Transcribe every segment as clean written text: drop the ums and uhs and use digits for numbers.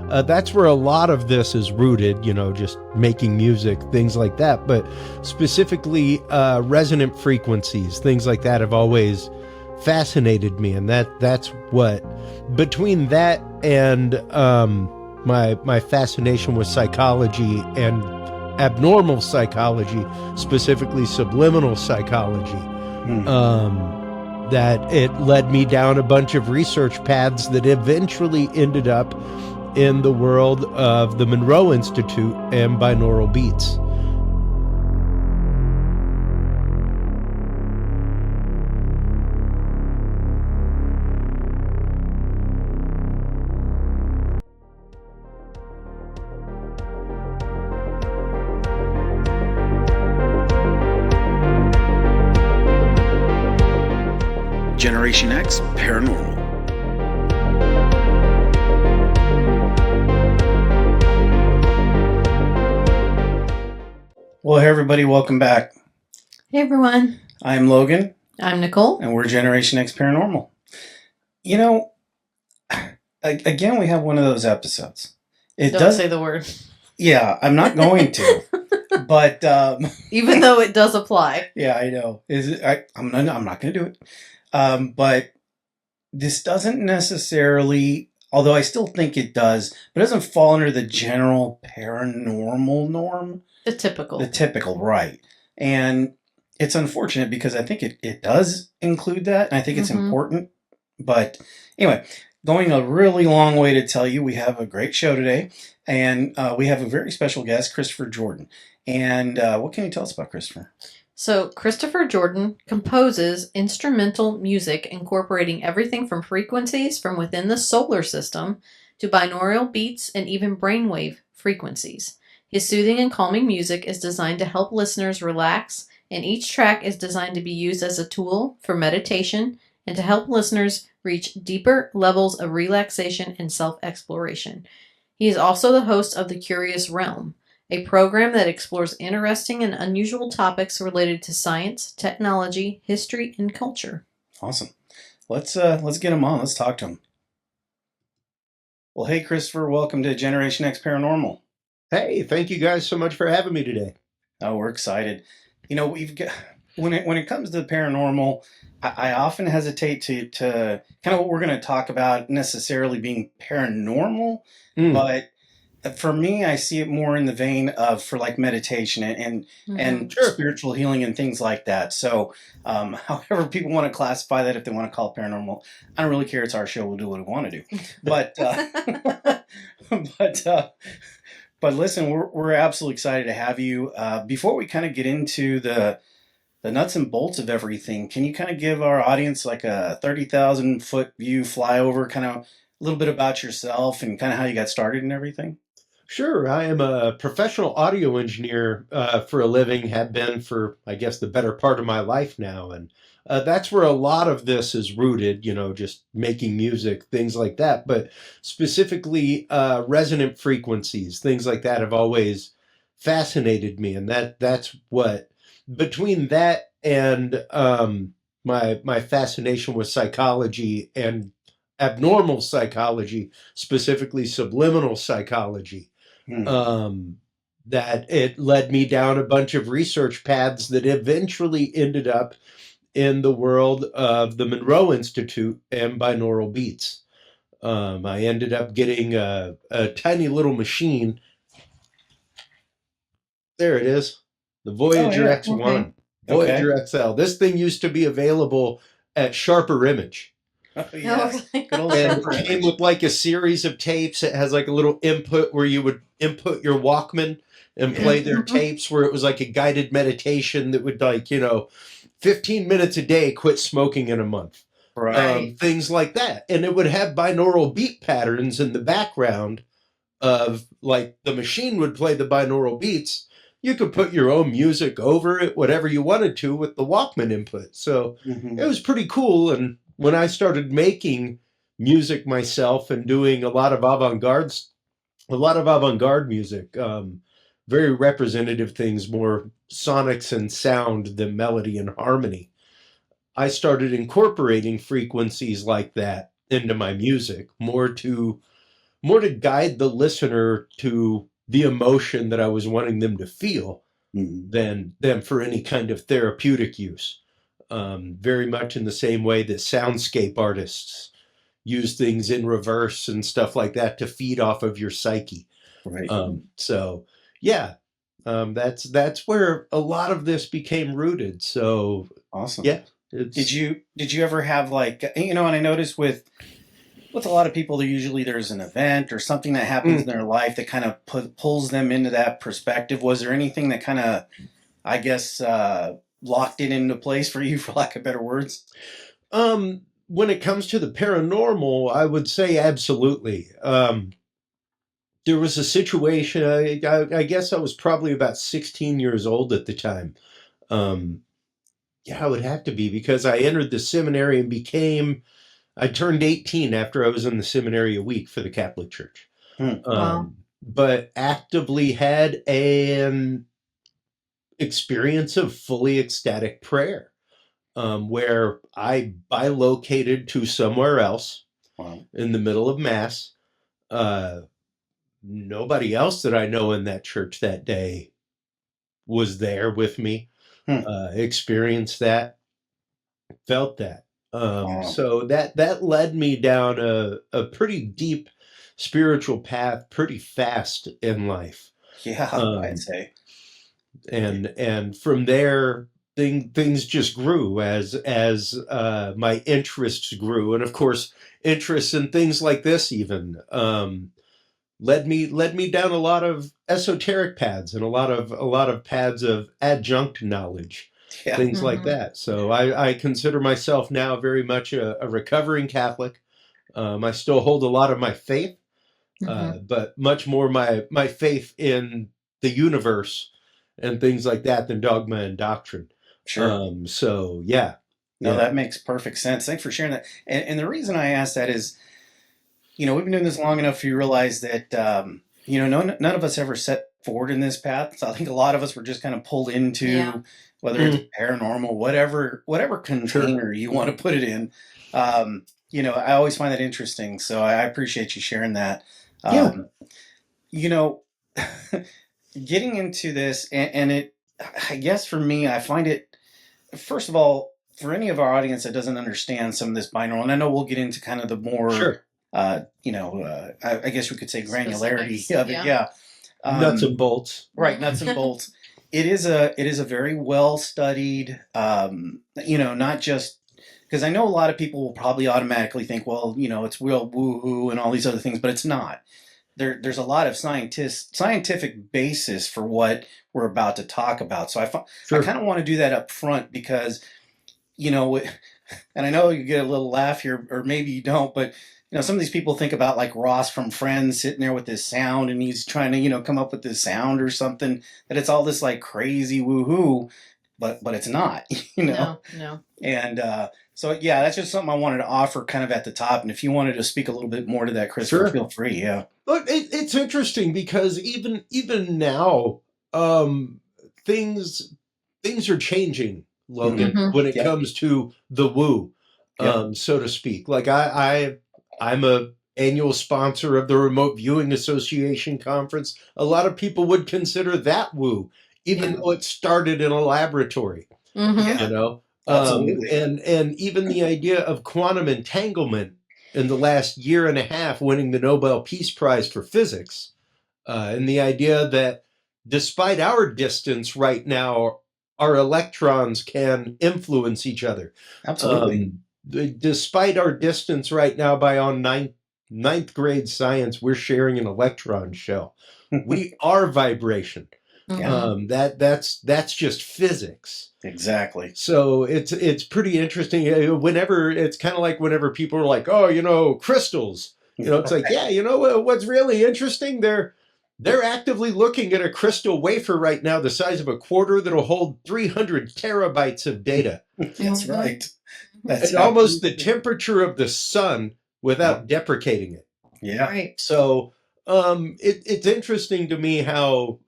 That's where a lot of this is rooted, just making music, things like that. But specifically, resonant frequencies, things like that have always fascinated me. And that's what, between that and my fascination with psychology and abnormal psychology, specifically subliminal psychology, that it led me down a bunch of research paths that eventually ended up in the world of the Monroe Institute and binaural beats. Generation X Paranormal. Well, hey everybody, welcome back. Hey everyone. I'm Logan. I'm Nicole. And we're Generation X Paranormal. Again, we have one of those episodes. Don't say the word. Yeah, I'm not going to. But even though it does apply. Yeah, I know. I'm not going to do it. But this doesn't necessarily, although I still think it does, but it doesn't fall under the general paranormal norm. The typical, right. And it's unfortunate because I think it does include that, and I think it's important. But anyway, going a really long way to tell you, we have a great show today, and we have a very special guest, Christopher Jordan. And what can you tell us about Christopher? So Christopher Jordan composes instrumental music incorporating everything from frequencies from within the solar system to binaural beats and even brainwave frequencies. His soothing and calming music is designed to help listeners relax, and each track is designed to be used as a tool for meditation and to help listeners reach deeper levels of relaxation and self-exploration. He is also the host of The Curious Realm, a program that explores interesting and unusual topics related to science, technology, history, and culture. Awesome. Let's get him on. Let's talk to him. Well, hey, Christopher, welcome to Generation X Paranormal. Hey, thank you guys so much for having me today. Oh, we're excited. We've got when it comes to the paranormal, I often hesitate to kind of what we're going to talk about necessarily being paranormal, but for me, I see it more in the vein of for like meditation and spiritual healing and things like that. So, however people want to classify that, if they want to call it paranormal, I don't really care. It's our show. We'll do what we want to do. But but listen, we're absolutely excited to have you. Before we kind of get into the nuts and bolts of everything, can you kind of give our audience like a 30,000 foot view flyover, kind of a little bit about yourself and kind of how you got started and everything? Sure. I am a professional audio engineer for a living, have been for, I guess, the better part of my life now. And that's where a lot of this is rooted, just making music, things like that. But specifically, resonant frequencies, things like that have always fascinated me. And that's what, between that and my fascination with psychology and abnormal psychology, specifically subliminal psychology, that it led me down a bunch of research paths that eventually ended up in the world of the Monroe Institute and binaural beats. I ended up getting a tiny little machine. There it is. The Voyager X1. Okay. Voyager XL. This thing used to be available at Sharper Image. Oh, yes. Okay. And it came with like a series of tapes. It has like a little input where you would input your Walkman and play their tapes, where it was like a guided meditation that would 15 minutes a day, quit smoking in a month. Right. Things like that. And it would have binaural beat patterns in the background of like the machine would play the binaural beats. You could put your own music over it, whatever you wanted to with the Walkman input. So it was pretty cool. And when I started making music myself and doing a lot of avant-garde music, very representative things, more sonics and sound than melody and harmony, I started incorporating frequencies like that into my music, more to more to guide the listener to the emotion that I was wanting them to feel than for any kind of therapeutic use. Very much in the same way that soundscape artists use things in reverse and stuff like that to feed off of your psyche. Right. So yeah, that's where a lot of this became rooted. So Awesome. yeah, Did you ever have like, and I noticed with a lot of people, there's an event or something that happens in their life that kind of pulls them into that perspective. Was there anything that kind of, I guess, locked it into place for you, for lack of better words? When it comes to the paranormal, I would say absolutely. There was a situation, I guess I was probably about 16 years old at the time. Yeah, I would have to be, because I entered the seminary and I turned 18 after I was in the seminary a week for the Catholic Church. Wow. But actively had an experience of fully ecstatic prayer, where I bilocated to somewhere else in the middle of Mass. Nobody else that I know in that church that day was there with me, experienced that, felt that. So that led me down a pretty deep spiritual path pretty fast in life. Yeah, I'd say. And from there, things just grew as my interests grew, and of course, interests in things like this even led me down a lot of esoteric paths and a lot of paths of adjunct knowledge, things like that. So I consider myself now very much a recovering Catholic. I still hold a lot of my faith, but much more my faith in the universe and things like that than dogma and doctrine. Sure. So yeah. No, that makes perfect sense. Thanks for sharing that. And the reason I asked that is, we've been doing this long enough to realize that, none of us ever set forward in this path. So I think a lot of us were just kind of pulled into whether it's paranormal, whatever container you want to put it in. I always find that interesting. So I appreciate you sharing that. Getting into this, and it, I guess for me, I find it, first of all, for any of our audience that doesn't understand some of this binaural, and I know we'll get into kind of the more, I guess we could say granularity of it. Yeah. Nuts and bolts. Right. Nuts and bolts. It is a very well studied, not just, because I know a lot of people will probably automatically think, well, it's real woohoo and all these other things, but it's not. There's a lot of scientific basis for what we're about to talk about. So I kind of want to do that up front because, and I know you get a little laugh here, or maybe you don't, but some of these people think about like Ross from Friends sitting there with this sound and he's trying to, come up with this sound or something, that it's all this like crazy woohoo, but it's not, No. And so, yeah, that's just something I wanted to offer kind of at the top. And if you wanted to speak a little bit more to that, Chris, feel free. Yeah. But it's interesting because even now, things are changing, Logan, when it comes to the woo, so to speak. Like I'm a annual sponsor of the Remote Viewing Association conference. A lot of people would consider that woo, even though it started in a laboratory. Absolutely. And even the idea of quantum entanglement in the last year and a half winning the Nobel Peace Prize for physics, and the idea that despite our distance right now, our electrons can influence each other. Absolutely. Despite our distance right now, by on ninth grade science, we're sharing an electron shell. We are vibration. That's just physics. Exactly. So it's pretty interesting. It's kind of like whenever people are like, oh, crystals. It's like, what's really interesting? They're actively looking at a crystal wafer right now, the size of a quarter, that'll hold 300 terabytes of data. That's right. That's almost the temperature of the sun without deprecating it. Yeah. Right. So it's interesting to me how,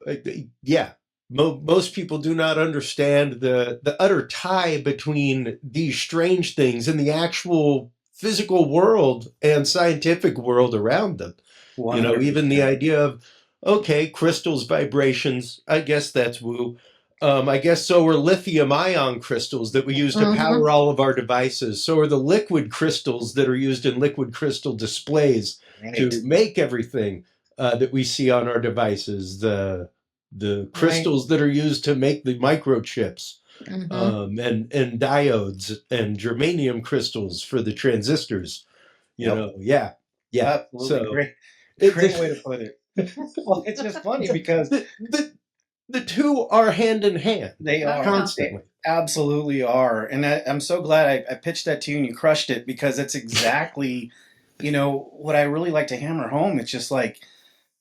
most people do not understand the utter tie between these strange things and the actual physical world and scientific world around them. Even the 100%. idea of, okay, crystals, vibrations, I guess that's woo. I guess so are lithium ion crystals that we use to Mm-hmm. power all of our devices. So are the liquid crystals that are used in liquid crystal displays Right. to make everything that we see on our devices. The Right. crystals that are used to make the microchips, Mm-hmm. and diodes and germanium crystals for the transistors. Yep. Yeah, yeah. Absolutely. So Great. it, Great way to put it. Well, it's just funny because the, the the two are hand in hand they Oh are. yeah. They constantly. absolutely are. And I'm so glad I pitched that to you and you crushed it because it's exactly, what I really like to hammer home. It's just like,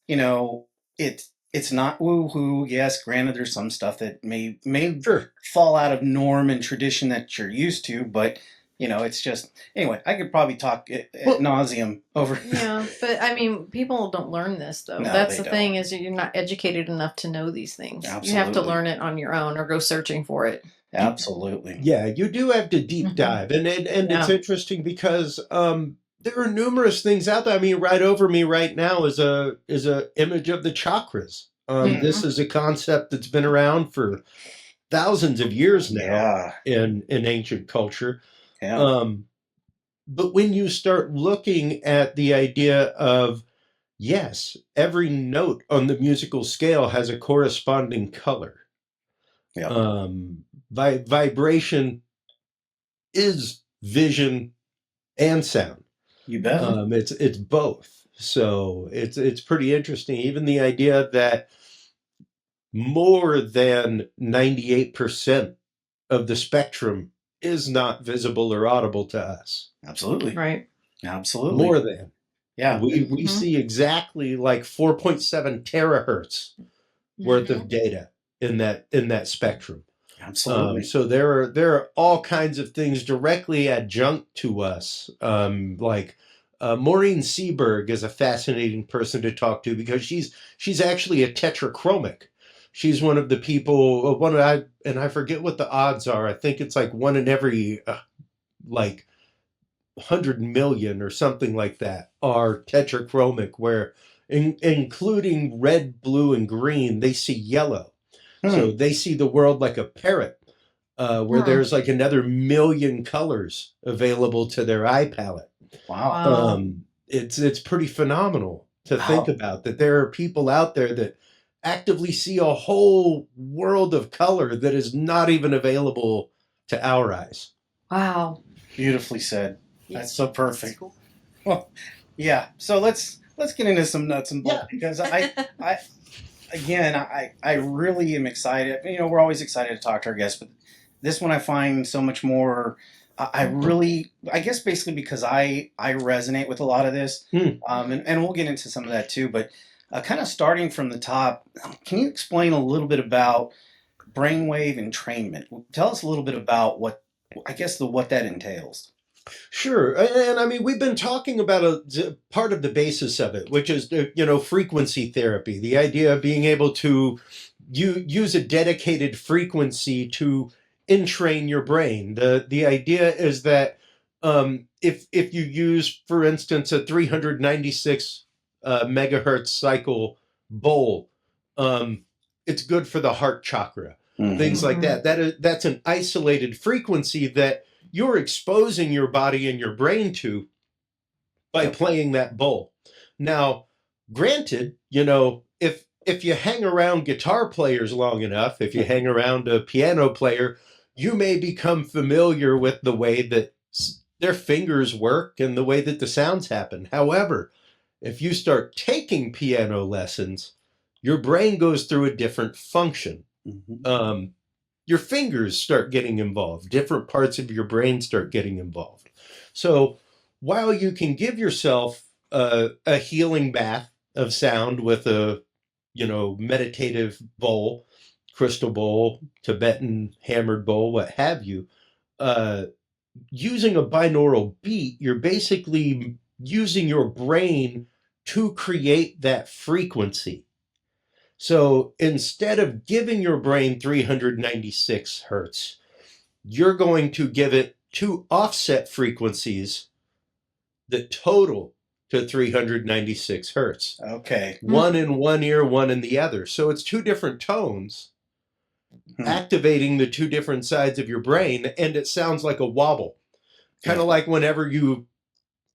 you know, it's not woo-hoo. Yes, granted, there's some stuff that may Sure. fall out of norm and tradition that you're used to, but it's just anyway. I could probably talk at Well, nauseum over. Yeah, but I mean, people don't learn this though. No, That's they the don't. thing is you're not educated enough to know these things. You have to Absolutely, learn it on your own or go searching for it. absolutely. yeah, you do have to deep Hmm. dive, and it's Yeah. interesting because there are numerous things out there. I mean, right over me right now is a image of the chakras. This Hmm. is a concept that's been around for thousands of years now Yeah, in ancient culture. yeah. Um, but when you start looking at the idea of, yes, every note on the musical scale has a corresponding color. Yep. Um, vibration is vision and sound. You bet. Hmm. It's both. So it's pretty interesting. Even the idea that more than 98% of the spectrum is not visible or audible to us. Absolutely. Right. Absolutely. More than. Yeah. We Hmm. see exactly like 4.7 terahertz worth Hmm. of data in that spectrum. Absolutely. So there are all kinds of things directly adjunct to us. Like Maureen Seberg is a fascinating person to talk to because she's actually a tetrachromic. She's one of the people. I forget what the odds are. I think it's like one in every like 100 million or something like that are tetrachromic, where including red, blue, and green, they see yellow. So Hmm. they see the world like a parrot, where Hmm. there's like another million colors available to their eye palette. Wow. Wow. It's pretty phenomenal to think Wow. about that there are people out there that actively see a whole world of color that is not even available to our eyes. Wow. Beautifully said. Yeah. That's so perfect. Well, yeah. So let's get into some nuts and bolts Yeah. because I again I really am excited. We're always excited to talk to our guests, but this one I find so much more. I really, I guess, basically because I resonate with a lot of this, Hmm. and we'll get into some of that too. But kind of starting from the top, can you explain a little bit about brainwave entrainment? Tell us a little bit about what that entails. Sure, and I mean we've been talking about part of the basis of it, which is frequency therapy. The idea of being able to use a dedicated frequency to entrain your brain. The idea is that if you use, for instance, a 396 megahertz cycle bowl, um, it's good for the heart chakra. Mm-hmm. Things like Hmm. that's an isolated frequency that you're exposing your body and your brain to by Yep. playing that bowl. Now, granted, if you hang around guitar players long enough, if you hang around a piano player, you may become familiar with the way that their fingers work and the way that the sounds happen. However, if you start taking piano lessons, your brain goes through a different function. Mm-hmm. Your fingers start getting involved, different parts of your brain start getting involved. So while you can give yourself a healing bath of sound with a meditative bowl, crystal bowl, Tibetan hammered bowl, what have you, uh, using a binaural beat, you're basically using your brain to create that frequency. So instead of giving your brain 396 hertz, you're going to give it two offset frequencies that total to 396 hertz. Okay. One in one ear, one in the other. So it's two different tones activating the two different sides of your brain, and it sounds like a wobble. Kind of like whenever you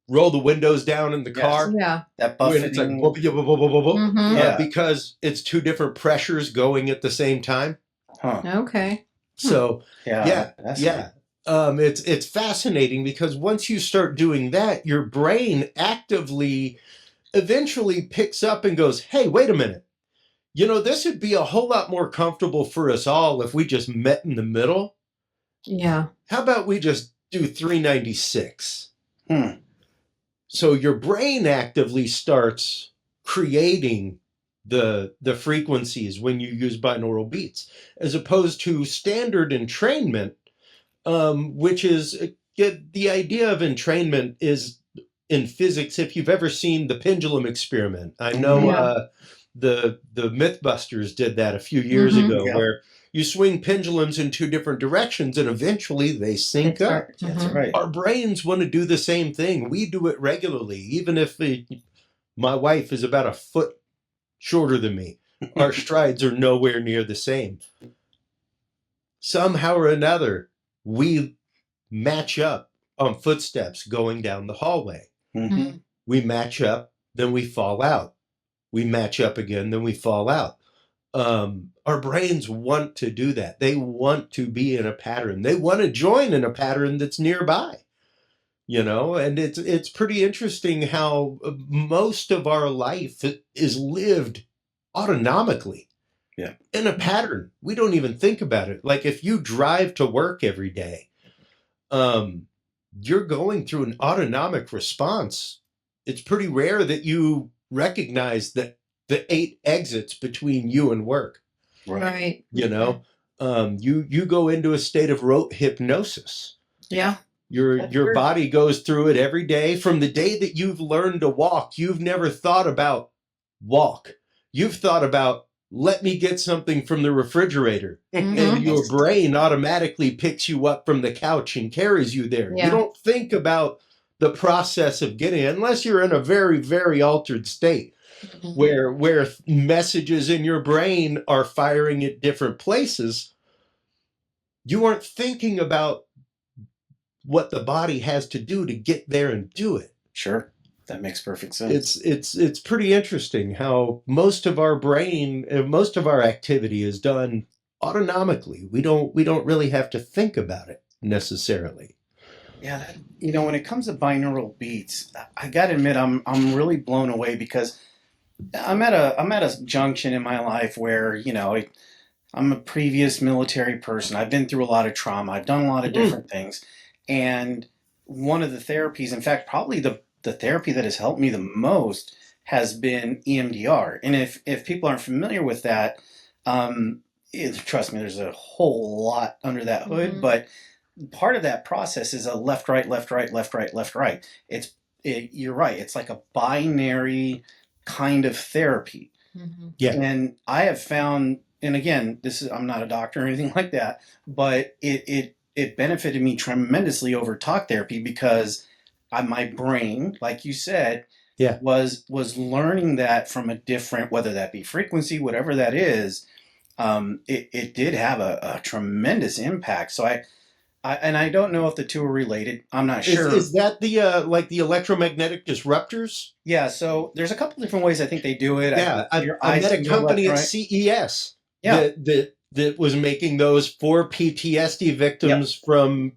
roll the windows down in the car. Yeah. That When it's like Mhm. because it's two different pressures going at the same time. Huh. Okay. So Yeah. it's fascinating because once you start doing that, your brain actively eventually picks up and goes, "Hey, wait a minute. You know, this would be a whole lot more comfortable for us all if we just met in the middle. Yeah. How about we just do 396?" Hmm. So your brain actively starts creating the frequencies when you use binaural beats, as opposed to standard entrainment, which is the idea of entrainment is in physics. If you've ever seen the pendulum experiment, I know Yeah. the Mythbusters did that a few years ago, Yeah. where you swing pendulums in two different directions and eventually they sync up. That's right. Our brains want to do the same thing. We do it regularly, even if my wife is about a foot shorter than me. Our strides are nowhere near the same. Somehow or another, we match up on footsteps going down the hallway. Mm-hmm. We match up, then we fall out. We match up again, then we fall out. Our brains want to do that. They want to be in a pattern. They want to join in a pattern that's nearby. You know, and it's pretty interesting how most of our life is lived autonomically. Yeah. In a pattern. We don't even think about it. Like if you drive to work every day, you're going through an autonomic response. It's pretty rare that you recognize that the 8 exits between you and work. Right. You know, you go into a state of rote hypnosis. Yeah. Your body goes through it every day. From the day that you've learned to walk, you've never thought about walk. You've thought about, let me get something from the refrigerator. And your brain automatically picks you up from the couch and carries you there. Yeah. You don't think about the process of getting it unless you're in a very, very altered state where messages in your brain are firing at different places. You aren't thinking about what the body has to do to get there and do it. Sure. That makes perfect sense. It's pretty interesting how most of our brain, most of our activity is done autonomically. We don't really have to think about it necessarily. Yeah, when it comes to binaural beats, I got to admit I'm really blown away because I'm at a junction in my life where, I'm a previous military person. I've been through a lot of trauma. I've done a lot of different things. And one of the therapies, in fact, probably the therapy that has helped me the most has been EMDR. And if people aren't familiar with that, trust me, there's a whole lot under that hood. But part of that process is a left, right, left, right, left, right, left, right. You're right. It's like a binary kind of therapy. Yeah. And I have found, and again, I'm not a doctor or anything like that, but it benefited me tremendously over talk therapy because my brain, like you said, was learning that from a different, whether that be frequency, whatever that is. It did have a tremendous impact. So I don't know if the two are related. I'm not sure. Is that the like the electromagnetic disruptors? Yeah. So there's a couple different ways I think they do it. Yeah, I met a company at CES that was making those for PTSD victims from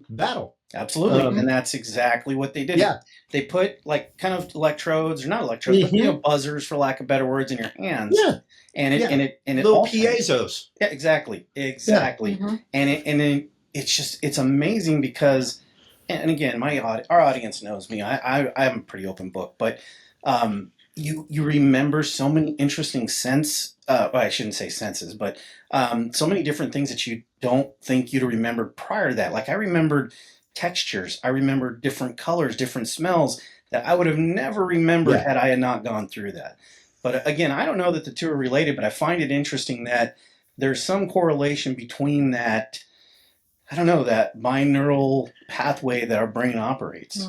battle. Absolutely. And that's exactly what they did. Yeah. They put like kind of electrodes, or not electrodes, but buzzers, for lack of better words, in your hands. Yeah. And it little piezo's. Yeah, exactly. Yeah. And it's amazing because, and again, our audience knows me. I'm a pretty open book, but you remember so many interesting I shouldn't say senses, but so many different things that you don't think you'd remember prior to that. Like I remembered textures. I remember different colors, different smells that I would have never remembered had I not gone through that. But again, I don't know that the two are related, but I find it interesting that there's some correlation between that, I don't know, that binaural pathway that our brain operates.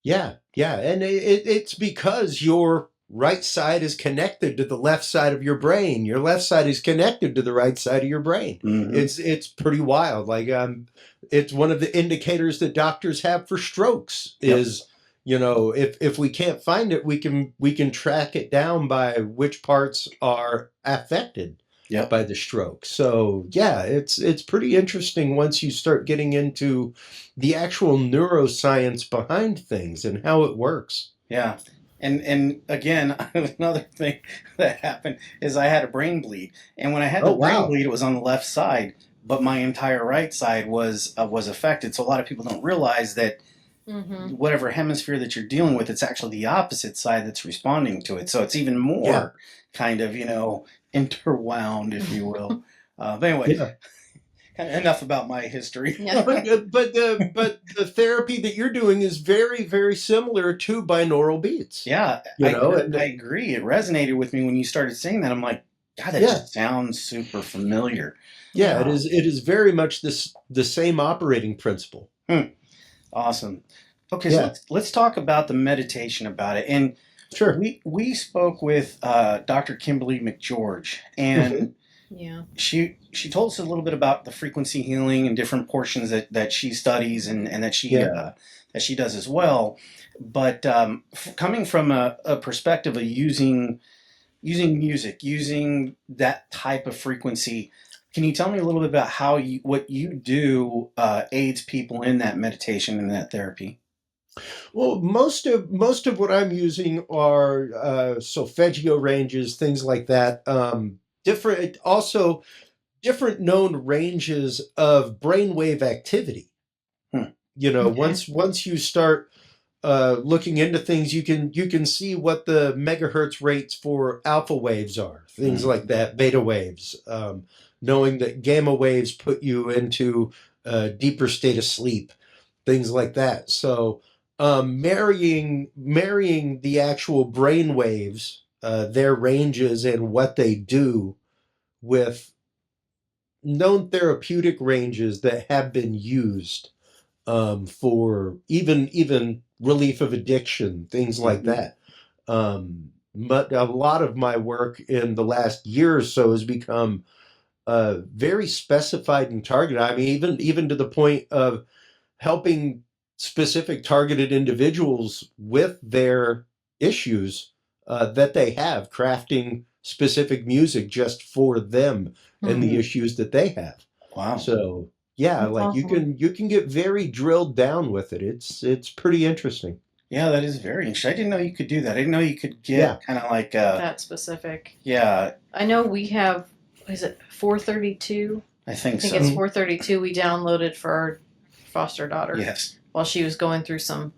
Yeah, and it's because your right side is connected to the left side of your brain. Your left side is connected to the right side of your brain. Hmm. It's pretty wild. It's one of the indicators that doctors have for strokes Yep. is, if we can't find it, we can track it down by which parts are affected Yep. by the stroke. So yeah, it's pretty interesting once you start getting into the actual neuroscience behind things and how it works. Yeah. And again, another thing that happened is I had a brain bleed, and when I had Oh the brain wow. bleed, it was on the left side, but my entire right side was affected. So a lot of people don't realize that Mm-hmm. whatever hemisphere that you're dealing with, it's actually the opposite side that's responding to it. So it's even Yeah. more kind of interwound, if you will. But anyway, Yeah. enough about my history. Yeah. But the therapy that you're doing is very, very similar to binaural beats. Yeah, You know, I and agree. It resonated with me when you started saying that. I'm like, God, that yeah, just sounds super familiar. yeah, Yeah. it is very much the same operating principle. Hmm, awesome. Okay, so Yeah, let's talk about the meditation about it. And sure. we spoke with Dr. Kimberly McGeorge, Mhm. and Yeah. she told us a little bit about the frequency healing and different portions that she studies and Yeah. that she does as well. But coming from a perspective of using music, using that type of frequency, can you tell me a little bit about how what you do aids people in that meditation and that therapy? Well, most of what I'm using are solfeggio ranges, things like that. Different known ranges of brainwave activity. Hmm. Okay. Once you start looking into things, you can see what the megahertz rates for alpha waves are, things like Mhm. that, beta waves. Knowing that gamma waves put you into a deeper state of sleep, things like that. So marrying the actual brain waves, their ranges and what they do with known therapeutic ranges that have been used for even relief of addiction, things like Mhm. that. But a lot of my work in the last year or so has become very specified and targeted. I mean, even to the point of helping specific targeted individuals with their issues that they have, crafting specific music just for them and the Hmm. issues that they have. Wow. So yeah, That's like you awesome. can you can get very drilled down with it. It's pretty interesting. Yeah, that is very interesting. I didn't know you could do that. I didn't know you could Yeah. get kind of like That specific. yeah, I know we have, is it 432? I I think think it's so. Mhm. 432 we downloaded for our foster daughter Yes. while she was going through some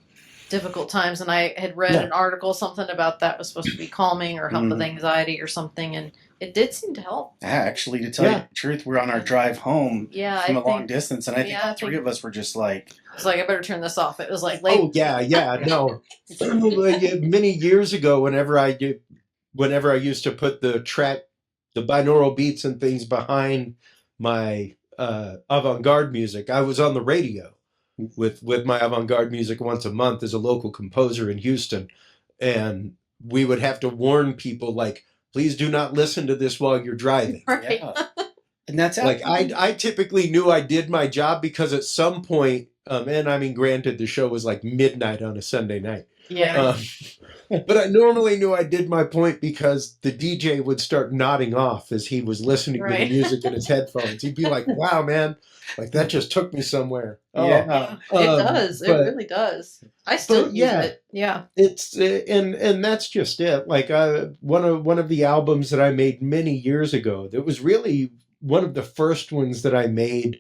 difficult times. And I had read Yeah. an article, something about that was supposed to be calming or help with Mhm. anxiety or something. And it did seem to help. Actually, to tell you Yeah. the truth, we're on our drive home Yeah, from I a long think, distance, and I think yeah, all I three think, of us were just like, I was like, I better turn this off. It was like late. Oh yeah, yeah. No. Many years ago, whenever I used to put the binaural beats and things behind my avant-garde music, I was on the radio with my avant-garde music once a month as a local composer in Houston, and we would have to warn people like, please do not listen to this while you're driving. Right. yeah, and that's Like I, actually I typically knew I did my job because at some point, and I mean, granted, the show was like midnight on a Sunday night. Yeah. Um, but I normally knew I did my point because the DJ would start nodding off as he was listening to the Right. music in his headphones. He'd be like, "Wow, man, like that just took me somewhere." Oh, yeah, It does. It but really does. I still use yeah, it. Yeah. it's and that's just it. Like one of the albums that I made many years ago. That was really one of the first ones that I made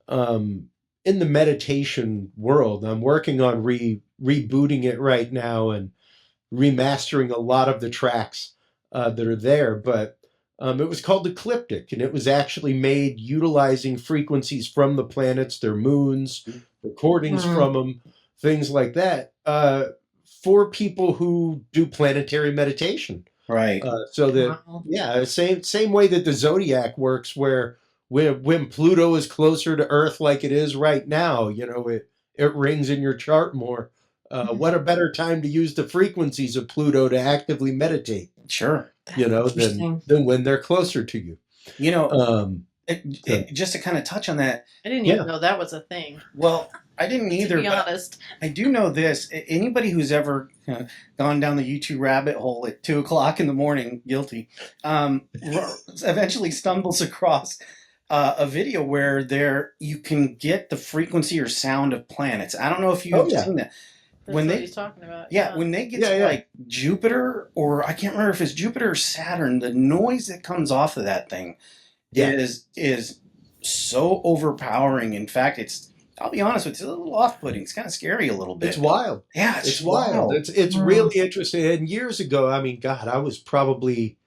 um, in the meditation world. I'm working on rebooting it right now and remastering a lot of the tracks that are there. But it was called Ecliptic, and it was actually made utilizing frequencies from the planets, their moons, recordings Mm. from them, things like that, for people who do planetary meditation. right. So that Wow. yeah, same way that the zodiac works, where when Pluto is closer to Earth, like it is right now, it rings in your chart more. What a better time to use the frequencies of Pluto to actively meditate, Sure. than when they're closer to you. You know, Um, so, just to kind of touch on that. I didn't Yeah. even know that was a thing. Well, I didn't either. To be but honest. I do know this. Anybody who's ever gone down the YouTube rabbit hole at 2:00 in the morning, guilty, eventually stumbles across a video where you can get the frequency or sound of planets. I don't know if you've seen that. That's When what he's talking about. Yeah, when they get to like Jupiter, or I can't remember if it's Jupiter or Saturn, the noise that comes off of that thing is so overpowering. In fact, I'll be honest with you, it's a little off-putting. It's kind of scary a little bit. it's wild. Yeah, It's wild. It's really interesting. And years ago, I mean, God, I was probably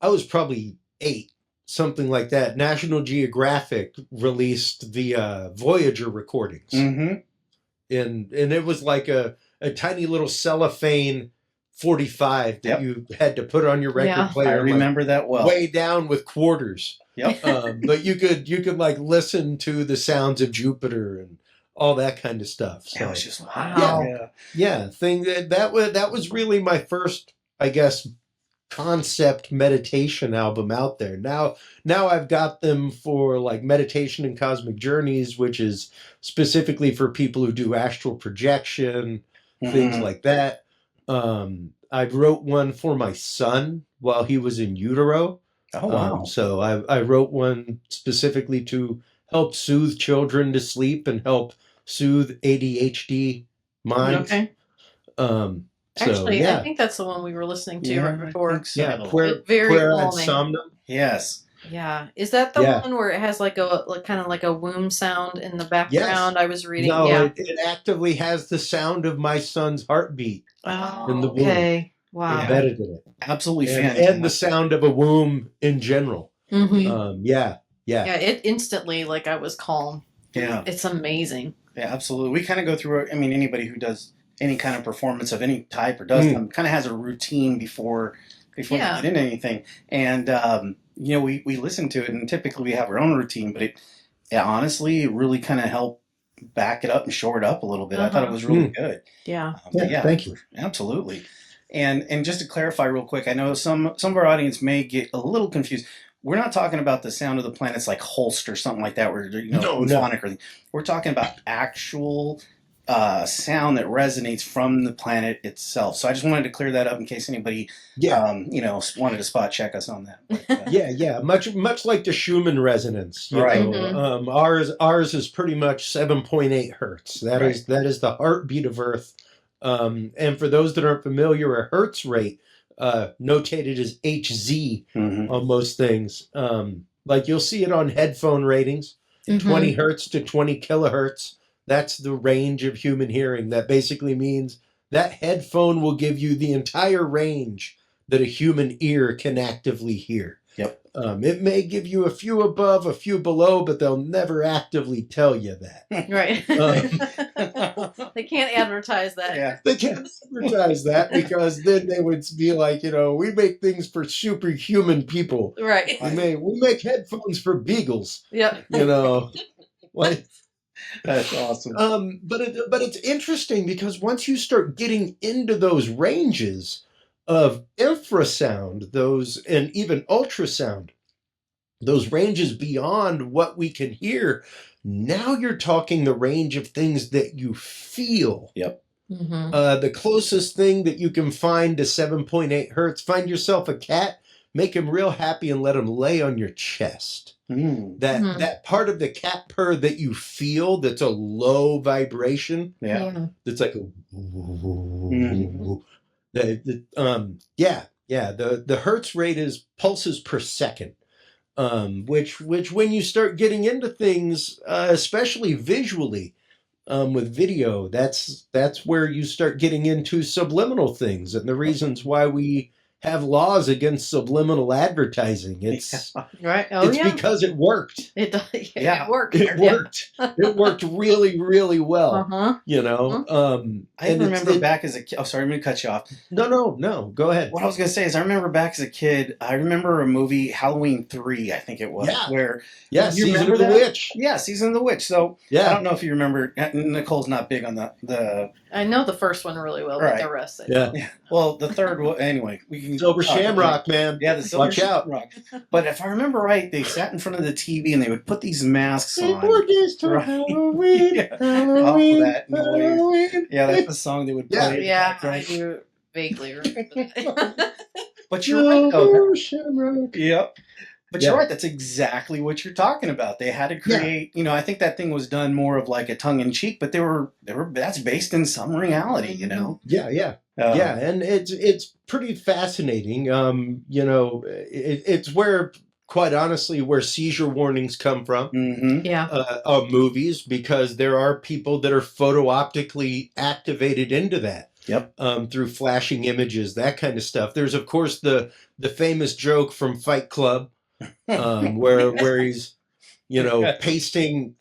8, something like that. National Geographic released the Voyager recordings. Mm-hmm. And it was like a tiny little cellophane 45 that you had to put on your record player. I remember that well. Way down with quarters. Yep. But you could like listen to the sounds of Jupiter and all that kind of stuff. So it was just wow. thing that was really my first, I guess, concept meditation album out there. Now I've got them for like Meditation and Cosmic Journeys, which is specifically for people who do astral projection, things like that. I wrote one for my son while he was in utero. Oh wow. So I wrote one specifically to help soothe children to sleep and help soothe ADHD minds. Okay. Actually, yeah. I think that's the one we were listening to right before. Yeah, very calming. Somnum. Yes. Yeah. Is that the one where it has like a kind of like a womb sound in the background? Yes. I was reading. No, yeah. it actively has the sound of my son's heartbeat in the womb. Okay. Wow. Embedded in it. Absolutely fantastic. And the sound of a womb in general. Mm-hmm. Yeah. It instantly, like, I was calm. Yeah. It's amazing. Yeah, absolutely. We kind of go through, I mean, anybody who does any kind of performance of any type or does them kind of has a routine before you get into anything. And, we listen to it, and typically we have our own routine, but it honestly really kind of helped back it up and shore it up a little bit. I thought it was really good. Yeah. Thank you. Absolutely. And just to clarify real quick, I know some of our audience may get a little confused. We're not talking about the sound of the planets like Holst or something like that, where sonic or anything. We're talking about actual sound that resonates from the planet itself. So I just wanted to clear that up in case anybody, wanted to spot check us on that. But, much like the Schumann resonance, right? Ours is pretty much 7.8 hertz. That is the heartbeat of Earth. And for those that aren't familiar, a hertz rate, notated as Hz on most things. Like you'll see it on headphone ratings, 20 hertz to 20 kilohertz. That's the range of human hearing. That basically means that headphone will give you the entire range that a human ear can actively hear. Yep. It may give you a few above, a few below, but they'll never actively tell you that. Right. They can't advertise that. Yeah. They can't advertise that because then they would be like, we make things for superhuman people. Right. We make headphones for beagles. Yeah. Like, that's awesome. But it's interesting because once you start getting into those ranges of infrasound, and even ultrasound, those ranges beyond what we can hear, now you're talking the range of things that you feel. Yep. The closest thing that you can find to 7.8 hertz, find yourself a cat, make him real happy and let him lay on your chest. That part of the cat purr that you feel, that's a low vibration. Yeah. That's like the hertz rate is pulses per second. Which when you start getting into things, especially visually, with video, that's where you start getting into subliminal things and the reasons why we have laws against subliminal advertising. It's right. Because it worked. It does. It worked. It worked. It worked really, really well. I remember back as a kid. Oh, sorry, I'm going to cut you off. No. Go ahead. What I was going to say is I remember back as a kid, I remember a movie, Halloween 3, I think it was. Yeah. Where, Season of the Witch. Yeah, Season of the Witch. So I don't know if you remember. Nicole's not big on the I know the first one really well, but Right. the rest, Yeah. Yeah. Well, the third one, anyway, we can Silver talk about Shamrock, it. man. Yeah, the Silver Watch out. Shamrock. But if I remember right, they sat in front of the TV and they would put these masks on. Right. Halloween, Yeah. Halloween, Oh, that noise. Halloween. Yeah, that's the song they would Yeah. play. yeah, I Right. do vaguely remember that. But you're right, though. Silver Shamrock. Yep. But Yeah. you're right. That's exactly what you're talking about. They had to create. You know, I think that thing was done more of like a tongue in cheek, but they were. That's based in some reality. You know. Yeah, yeah, and it's pretty fascinating. You know, it's where, quite honestly, where seizure warnings come from. Mm-hmm. Yeah. Of movies, because there are people that are photo-optically activated into that. Yep. Through flashing images, that kind of stuff. There's, of course, the famous joke from Fight Club, where he's, you know, pasting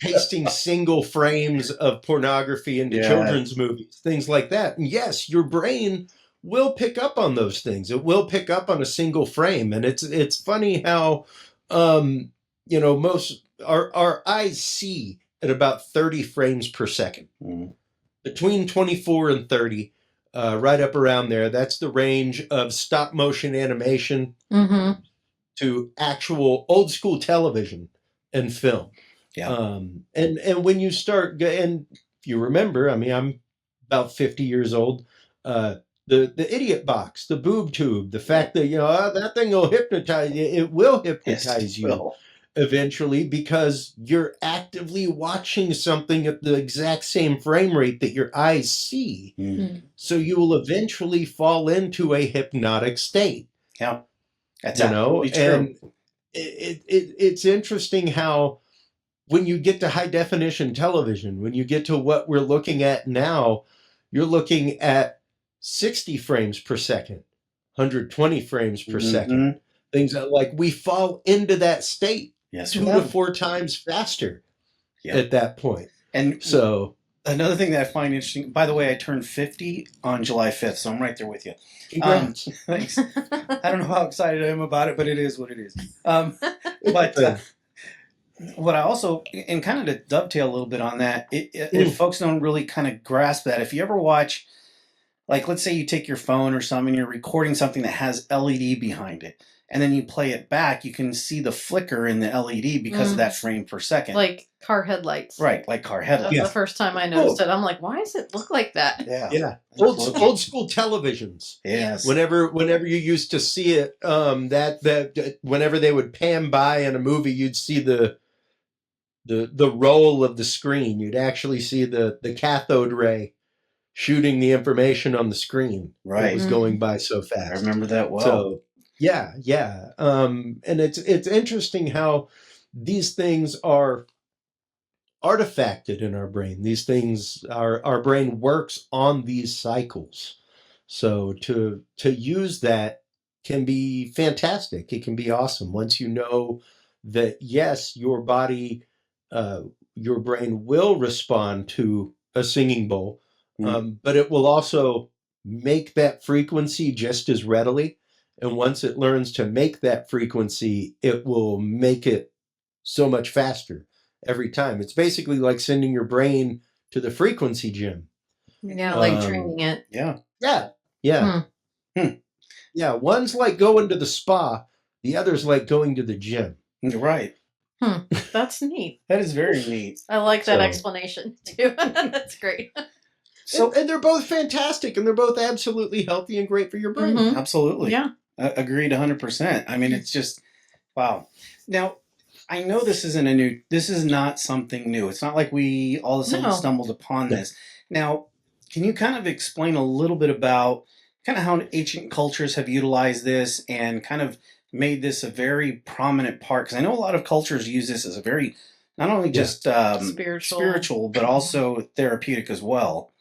single frames of pornography into children's movies, things like that. And yes, your brain will pick up on those things. It will pick up on a single frame, and it's funny how, you know, most our eyes see at about 30 frames per second, between 24 and 30. Right up around there. That's the range of stop motion animation to actual old school television and film. Yeah. And when you start, and if you remember, I mean, I'm about 50 years old. The idiot box, the boob tube, the fact that, you know, that thing will hypnotize you. It will hypnotize you eventually, because you're actively watching something at the exact same frame rate that your eyes see. So you will eventually fall into a hypnotic state. Yeah, that's you know, absolutely true. and it's interesting how when you get to high definition television, when you get to what we're looking at now, you're looking at 60 frames per second, 120 frames per second. Things that, like, we fall into that state. Yes, 2 to 4 times faster at that point. And so another thing that I find interesting, by the way, I turned 50 on July 5th, so I'm right there with you. Congrats. Thanks. I don't know how excited I am about it, but it is what it is. But what I also, and kind of to dovetail a little bit on that, if folks don't really kind of grasp that, if you ever watch, like, let's say you take your phone or something and you're recording something that has LED behind it, and then you play it back, you can see the flicker in the LED because of that frame per second. Like car headlights. Right, like car headlights. That's the first time I noticed it. I'm like, why does it look like that? Yeah. Old school televisions. Yes. Whenever you used to see it, that whenever they would pan by in a movie, you'd see the roll of the screen. You'd actually see the cathode ray shooting the information on the screen. Right. It was going by so fast. I remember that well. So yeah. And it's interesting how these things are artifacted in our brain. These things, our brain works on these cycles. So to use that can be fantastic. It can be awesome once you know that, yes, your body, your brain will respond to a singing bowl, but it will also make that frequency just as readily. And once it learns to make that frequency, it will make it so much faster every time. It's basically like sending your brain to the frequency gym. Yeah, like training it. Yeah. Yeah, one's like going to the spa, the other's like going to the gym. Right. That's neat. That is very neat. I like that explanation too. That's great. So, and they're both fantastic, and they're both absolutely healthy and great for your brain. Absolutely. Yeah. Agreed 100%. I mean, it's just, wow. Now, I know this is not something new. It's not like we all of a sudden stumbled upon this. Now, can you kind of explain a little bit about kind of how ancient cultures have utilized this and kind of made this a very prominent part? Because I know a lot of cultures use this as a very, not only just spiritual, but also therapeutic as well.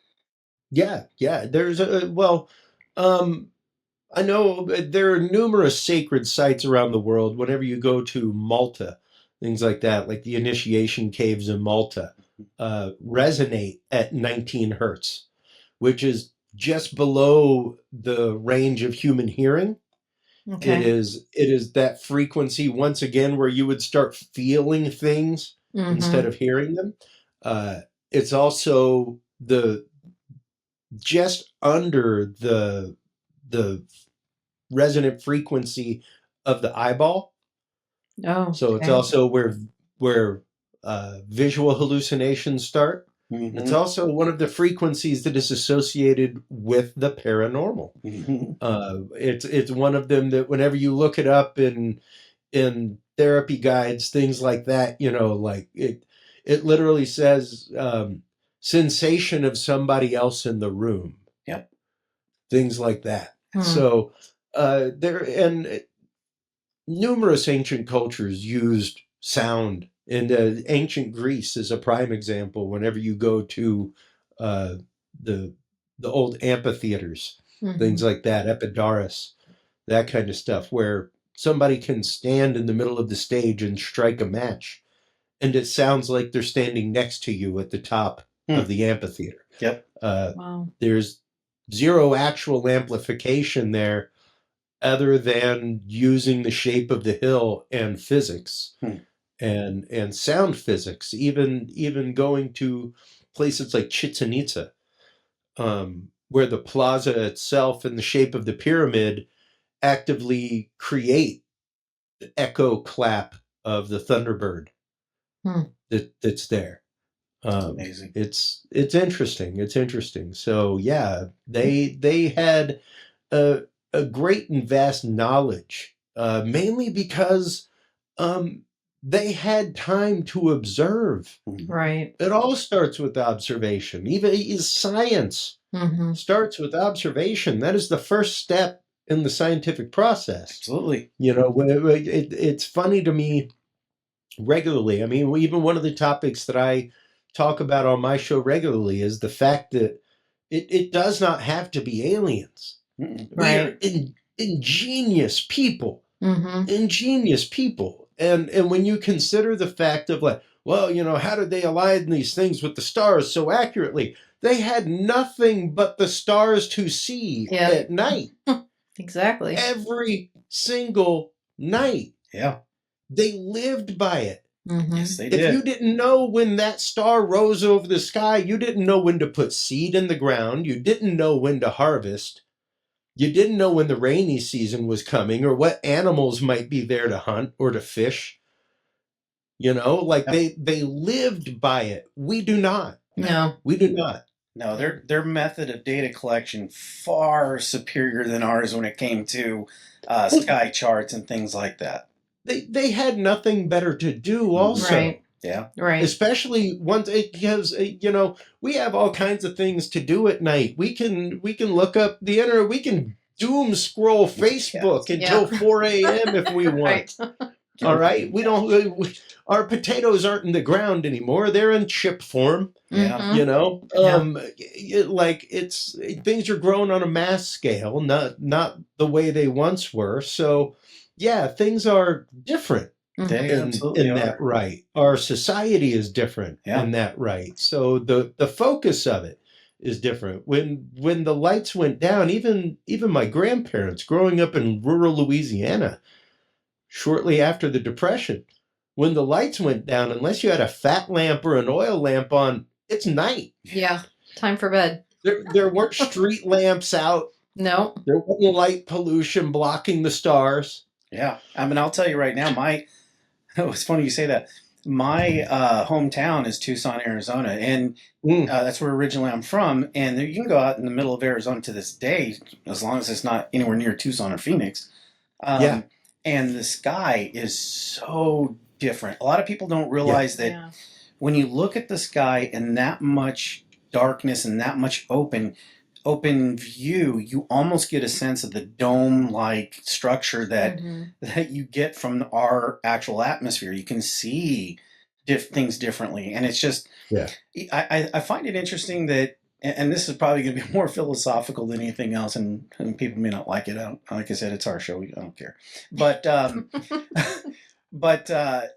Yeah. There's I know there are numerous sacred sites around the world. Whenever you go to Malta, things like that, like the initiation caves in Malta, resonate at 19 hertz, which is just below the range of human hearing. Okay. It is that frequency, once again, where you would start feeling things instead of hearing them. It's also the just under the resonant frequency of the eyeball. Oh, So it's okay. also where visual hallucinations start. Mhm. It's also one of the frequencies that is associated with the paranormal. Mhm. It's one of them that whenever you look it up in therapy guides, things like that, like it literally says sensation of somebody else in the room, Yep. things like that. Hmm. So numerous ancient cultures used sound, and ancient Greece is a prime example. Whenever you go to uh, the the old amphitheaters, things Mhm. like that, Epidaurus, that kind of stuff, where somebody can stand in the middle of the stage and strike a match, and it sounds like they're standing next to you at the top Hmm. of the amphitheater. Yep. Wow. There's zero actual amplification there other than using the shape of the hill and physics Hmm. and sound physics, even going to places like Chichen Itza, where the plaza itself and the shape of the pyramid actively create the echo clap of the thunderbird Hmm. that's there. Amazing. It's interesting. It's interesting. So yeah, they had a great and vast knowledge, mainly because um, they had time to observe. Right. It all starts with observation. Even science Mm-hmm. starts with observation. That is the first step in the scientific process. Absolutely. It's funny to me regularly. I mean, even one of the topics that I talk about on my show regularly is the fact that it does not have to be aliens. Mm-mm. We are Right. ingenious people, Mm-hmm. ingenious people. And when you consider the fact of like, well, how did they align these things with the stars so accurately? They had nothing but the stars to see Yeah. at night, Exactly. every single night. Yeah. They lived by it. Mm-hmm. Yes, they If did. you didn't know when that star rose over the sky, you didn't know when to put seed in the ground. You didn't know when to harvest. You didn't know when the rainy season was coming or what animals might be there to hunt or to fish. Like Yeah. they lived by it. We do not. No. We do not. No, their method of data collection far superior than ours when it came to sky charts and things like that. They had nothing better to do Mhm. also. Right. Yeah. Right. Especially once it gives, we have all kinds of things to do at night. We can look up the internet. We can doom scroll Facebook until Yeah. 4 a.m. if we want. Right. All right, we don't. Our potatoes aren't in the ground anymore; they're in chip form. Yeah. Mhm. Yeah. Like things are growing on a mass scale, not the way they once were. So, yeah, things are different They in absolutely that are. right. Our society is different Yeah. in that right. So the focus of it is different. When the lights went down, even my grandparents growing up in rural Louisiana shortly after the Depression, when the lights went down, unless you had a fat lamp or an oil lamp on, it's night. Yeah. Time for bed. There weren't street lamps out. No. There wasn't light pollution blocking the stars. Yeah. I mean, I'll tell you right now, it's funny you say that. My hometown is Tucson, Arizona, and Mm, that's where originally I'm from. And you can go out in the middle of Arizona to this day, as long as it's not anywhere near Tucson or Phoenix. yeah, And the sky is so different. A lot of people don't yeah, realize that Yeah. when you look at the sky and that much darkness and that much open view, you almost get a sense of the dome like structure that Mhm. that you get from our actual atmosphere. You can see things differently, and it's just yeah. I find it interesting that, and this is probably going to be more philosophical than anything else, and people may not like it. Like I said, it's our show. I don't care, but but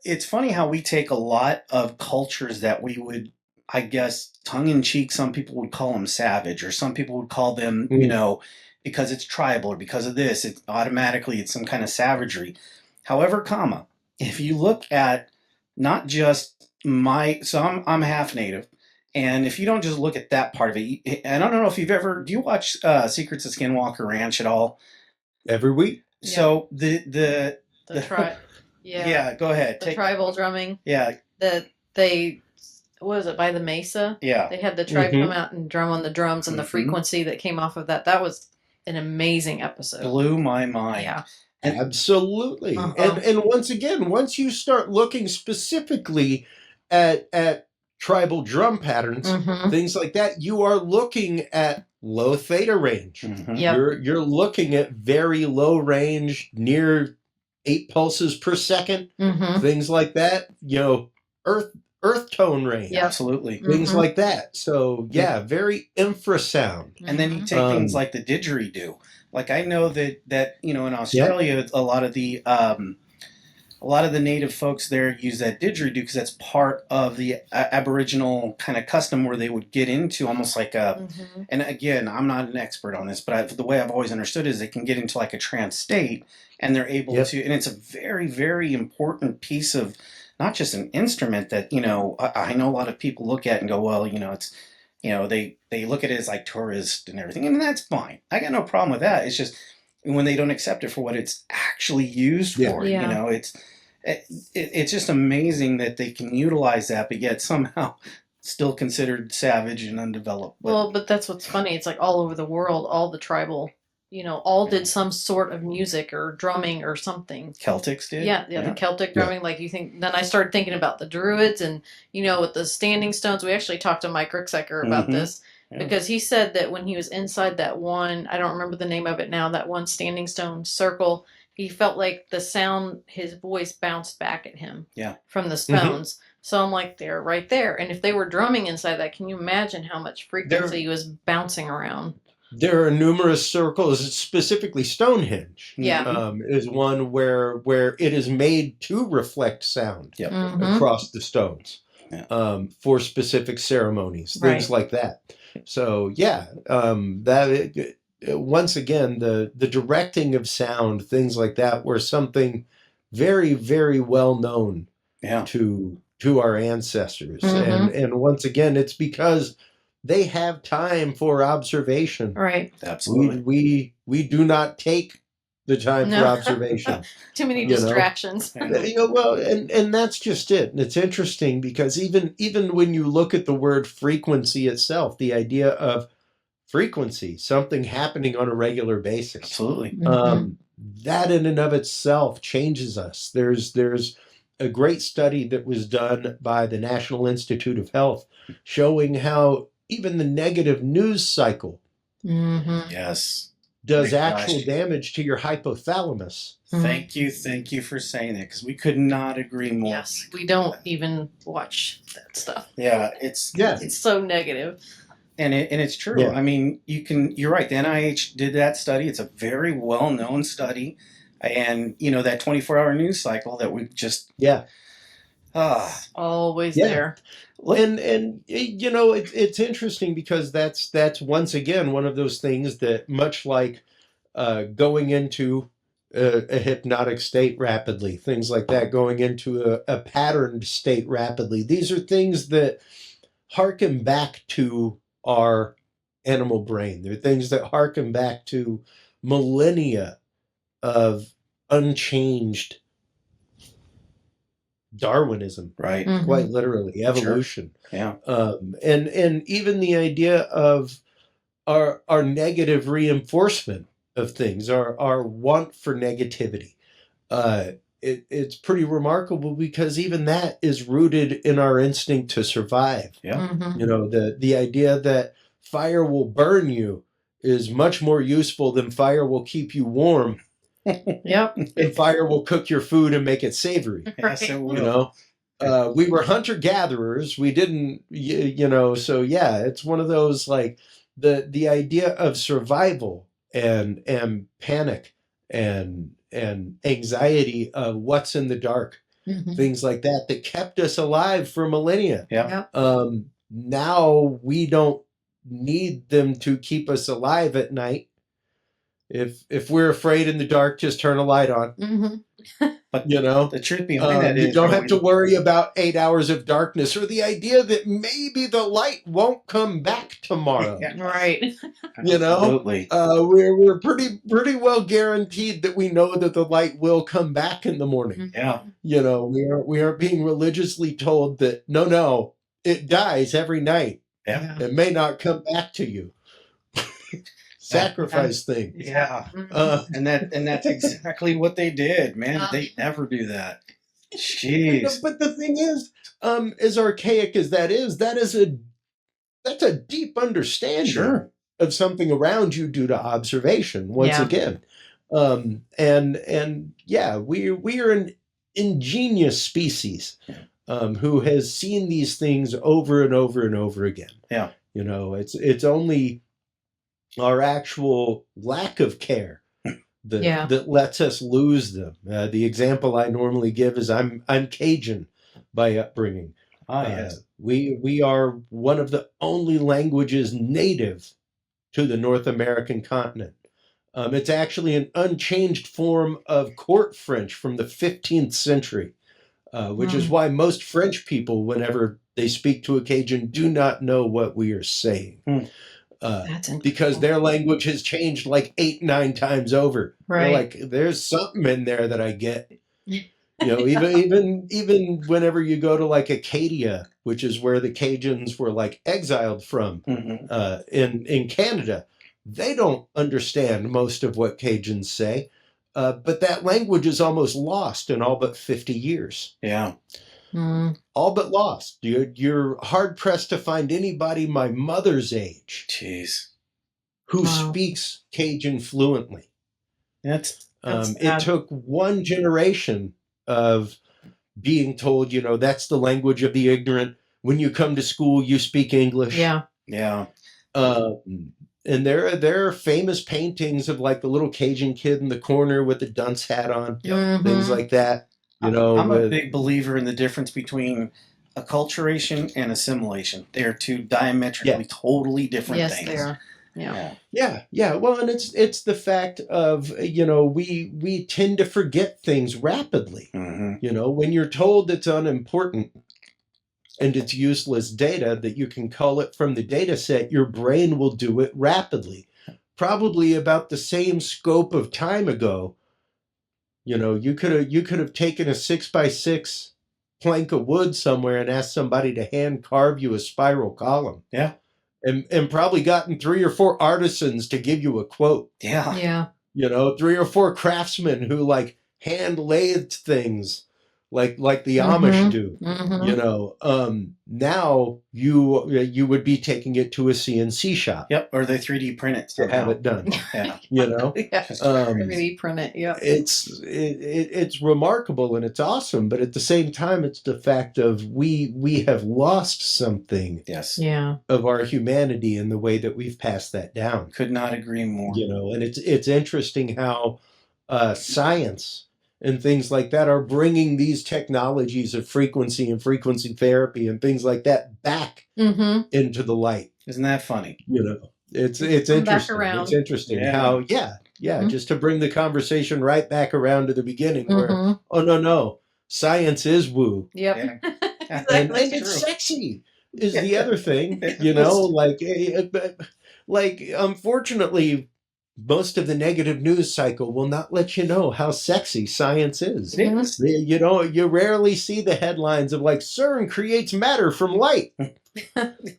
it's funny how we take a lot of cultures that we would, I guess, tongue in cheek, some people would call them savage, or some people would call them, Mm, because it's tribal or because of this, it's some kind of savagery. However, if you look at not just so I'm half native, And if you don't just look at that part of it, and I don't know if you've ever, do you watch Secrets of Skinwalker Ranch at all? Every week. So The yeah, go ahead. the tribal drumming. Yeah, That they what was it by the mesa? yeah. They had the tribe Mhm. come out and drum on the drums and the Mhm. frequency that came off of that. That was an amazing episode. Blew my mind. Yeah. Absolutely. Uh-huh. And once again, once you start looking specifically at tribal drum patterns, Mhm. things like that, you are looking at low theta range. Mhm. Yep. You're looking at very low range, near 8 pulses per second, Mhm. things like that. You know, earth tone range, Yep. Absolutely. things Mhm. like that. So yeah, very infrasound. And then you Mhm. take things like the didgeridoo. Like I know that in Australia, a lot of the native folks there use that didgeridoo because that's part of the Aboriginal kind of custom where they would get into almost like a. Mhm. And again, I'm not an expert on this, but the way I've always understood is they can get into like a trance state, and they're able Yep. to. And it's a very, very important piece of not just an instrument that I know a lot of people look at and go, well, it's they look at it as like tourist and everything, and that's fine. I got no problem with that. It's just when they don't accept it for what it's actually used Yeah. for. Yeah. It's just amazing that they can utilize that, but yet somehow still considered savage and undeveloped. Well, but that's what's funny. It's like all over the world, all the tribal, all did some sort of music or drumming or something. Celtics did. Yeah, the Celtic drumming. Like you think. Then I started thinking about the Druids, and with the standing stones. We actually talked to Mike Ricksecker about Mhm. this Yeah. because he said that when he was inside that one, I don't remember the name of it now, that one standing stone circle, he felt like the sound, his voice bounced back at him. Yeah. From the stones. So I'm like, they're right there. And if they were drumming inside that, can you imagine how much frequency was bouncing around? There are numerous circles, specifically Stonehenge. Yeah. Is one where it is made to reflect sound Yep. Mhm. across the stones, Yeah. for specific ceremonies, Right. things like that. So yeah, once again, the directing of sound, things like that, were something very, very well known Yeah. to our ancestors, Mhm. and once again, it's because they have time for observation. Right. Absolutely. We do not take the time No. for observation. Too many You know? distractions. Well, and that's just it. And it's interesting because even when you look at the word frequency itself, the idea of frequency, something happening on a regular basis, Absolutely. Mhm. that in and of itself changes us. There's a great study that was done by the National Institute of Health showing how even the negative news cycle Mhm. Yes. does Great actual question. damage to your hypothalamus. Thank you for saying that because we could not agree more. Yes, we don't even watch that stuff. Yeah, It's so negative. and it's true. Yeah. I mean, you're right. The NIH did that study. It's a very well known study, and that 24-hour news cycle that we just Yeah. Always Yeah. there. And it's interesting because that's once again one of those things that, much like going into a hypnotic state rapidly, things like that, going into a patterned state rapidly, these are things that harken back to our animal brain. They're things that harken back to millennia of unchanged Darwinism, right. Mhm. quite literally, evolution. Yeah. And even the idea of our negative reinforcement of things, our want for negativity. It's pretty remarkable because even that is rooted in our instinct to survive. Yeah. Mhm. The idea that fire will burn you is much more useful than fire will keep you warm, Yep. and fire will cook your food and make it savory. Yes, it Right. will. We were hunter-gatherers. We didn't, so yeah, it's one of those, like, the idea of survival and panic and anxiety of what's in the dark, Mhm. things like that kept us alive for millennia. Yeah. Yep. Now we don't need them to keep us alive at night. If we're afraid in the dark, just turn a light on. Mhm. But You know, the truth behind that you is, don't have to worry about 8 hours of darkness or the idea that maybe the light won't come back tomorrow. Yeah. Right. You know, Absolutely. we're pretty well guaranteed that we know that the light will come back in the morning. Yeah. You know, we are being religiously told that no, it dies every night. Yeah. It may not come back to you. Sacrifice thing. Yeah. Mhm. And that's exactly what they did, man. They never do that. Jeez. But the thing is, as archaic as that is, that's a deep understanding Sure. of something around you due to observation. Once Yeah. again, and yeah, we are an ingenious species who has seen these things over and over and over again. Yeah. You know, it's only our actual lack of care that lets us lose them. The example I normally give is I'm Cajun by upbringing. Yes. We are one of the only languages native to the North American continent. It's actually an unchanged form of court French from the 15th century, which is why most French people, whenever they speak to a Cajun, do not know what we are saying. That's Because their language has changed like 8-9 times over. Right. They're like, there's something in there that I get. You know, even whenever you go to like Acadia, which is where the Cajuns were like exiled from in Canada, they don't understand most of what Cajuns say. But that language is almost lost in all but 50 years. Yeah. All but lost. You're hard pressed to find anybody my mother's age Jeez. who speaks Cajun fluently. That's it took one generation of being told, you know, that's the language of the ignorant. When you come to school, you speak English. Yeah. Yeah. And there are famous paintings of like the little Cajun kid in the corner with the dunce hat on, things like that. You know, I'm a big believer in the difference between acculturation and assimilation. They are two diametrically totally different things. Yes, they are. Yeah. Well, and it's the fact of, you know, we tend to forget things rapidly. You know, when you're told it's unimportant and it's useless data, that you can cull it from the data set, your brain will do it rapidly. Probably about the same scope of time ago, you know, you could have taken a 6x6 plank of wood somewhere and asked somebody to hand carve you a spiral column. Yeah. And probably gotten 3 or 4 artisans to give you a quote. Yeah. You know, 3 or 4 craftsmen who like hand lathed things like the Amish do. You know, now you would be taking it to a CNC shop. Yep, or they 3D print it to have it done. Yeah. You know, 3D print it. Yeah. It's remarkable and it's awesome, but at the same time, it's the fact of we have lost something. Yes. Yeah. Of our humanity in the way that we've passed that down. Could not agree more. You know, and it's interesting how science and things like that are bringing these technologies of frequency and frequency therapy and things like that back into the light. Isn't that funny? You know, it's interesting. It's interesting how, just to bring the conversation right back around to the beginning where, oh, no, science is woo. Yep. Yeah. And it's sexy is the other thing, you know, like unfortunately, most of the negative news cycle will not let you know how sexy science is. You know, you rarely see the headlines of like CERN creates matter from light.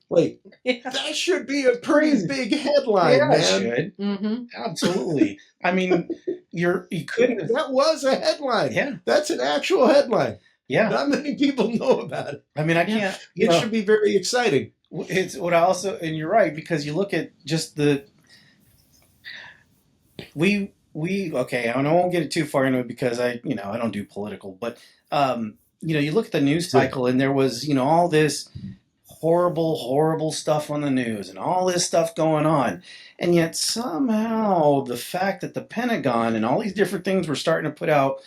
Like, that should be a pretty big headline, man. It should. Absolutely. I mean, you couldn't. That was a headline. Yeah. That's an actual headline. Yeah. Not many people know about it. I mean, I can't. It should be very exciting. It's what I also, and you're right, because you look at just the. Okay, I won't get it too far into it because I don't do political, but you look at the news cycle and there was, all this horrible stuff on the news and all this stuff going on. And yet somehow the fact that the Pentagon and all these different things were starting to put out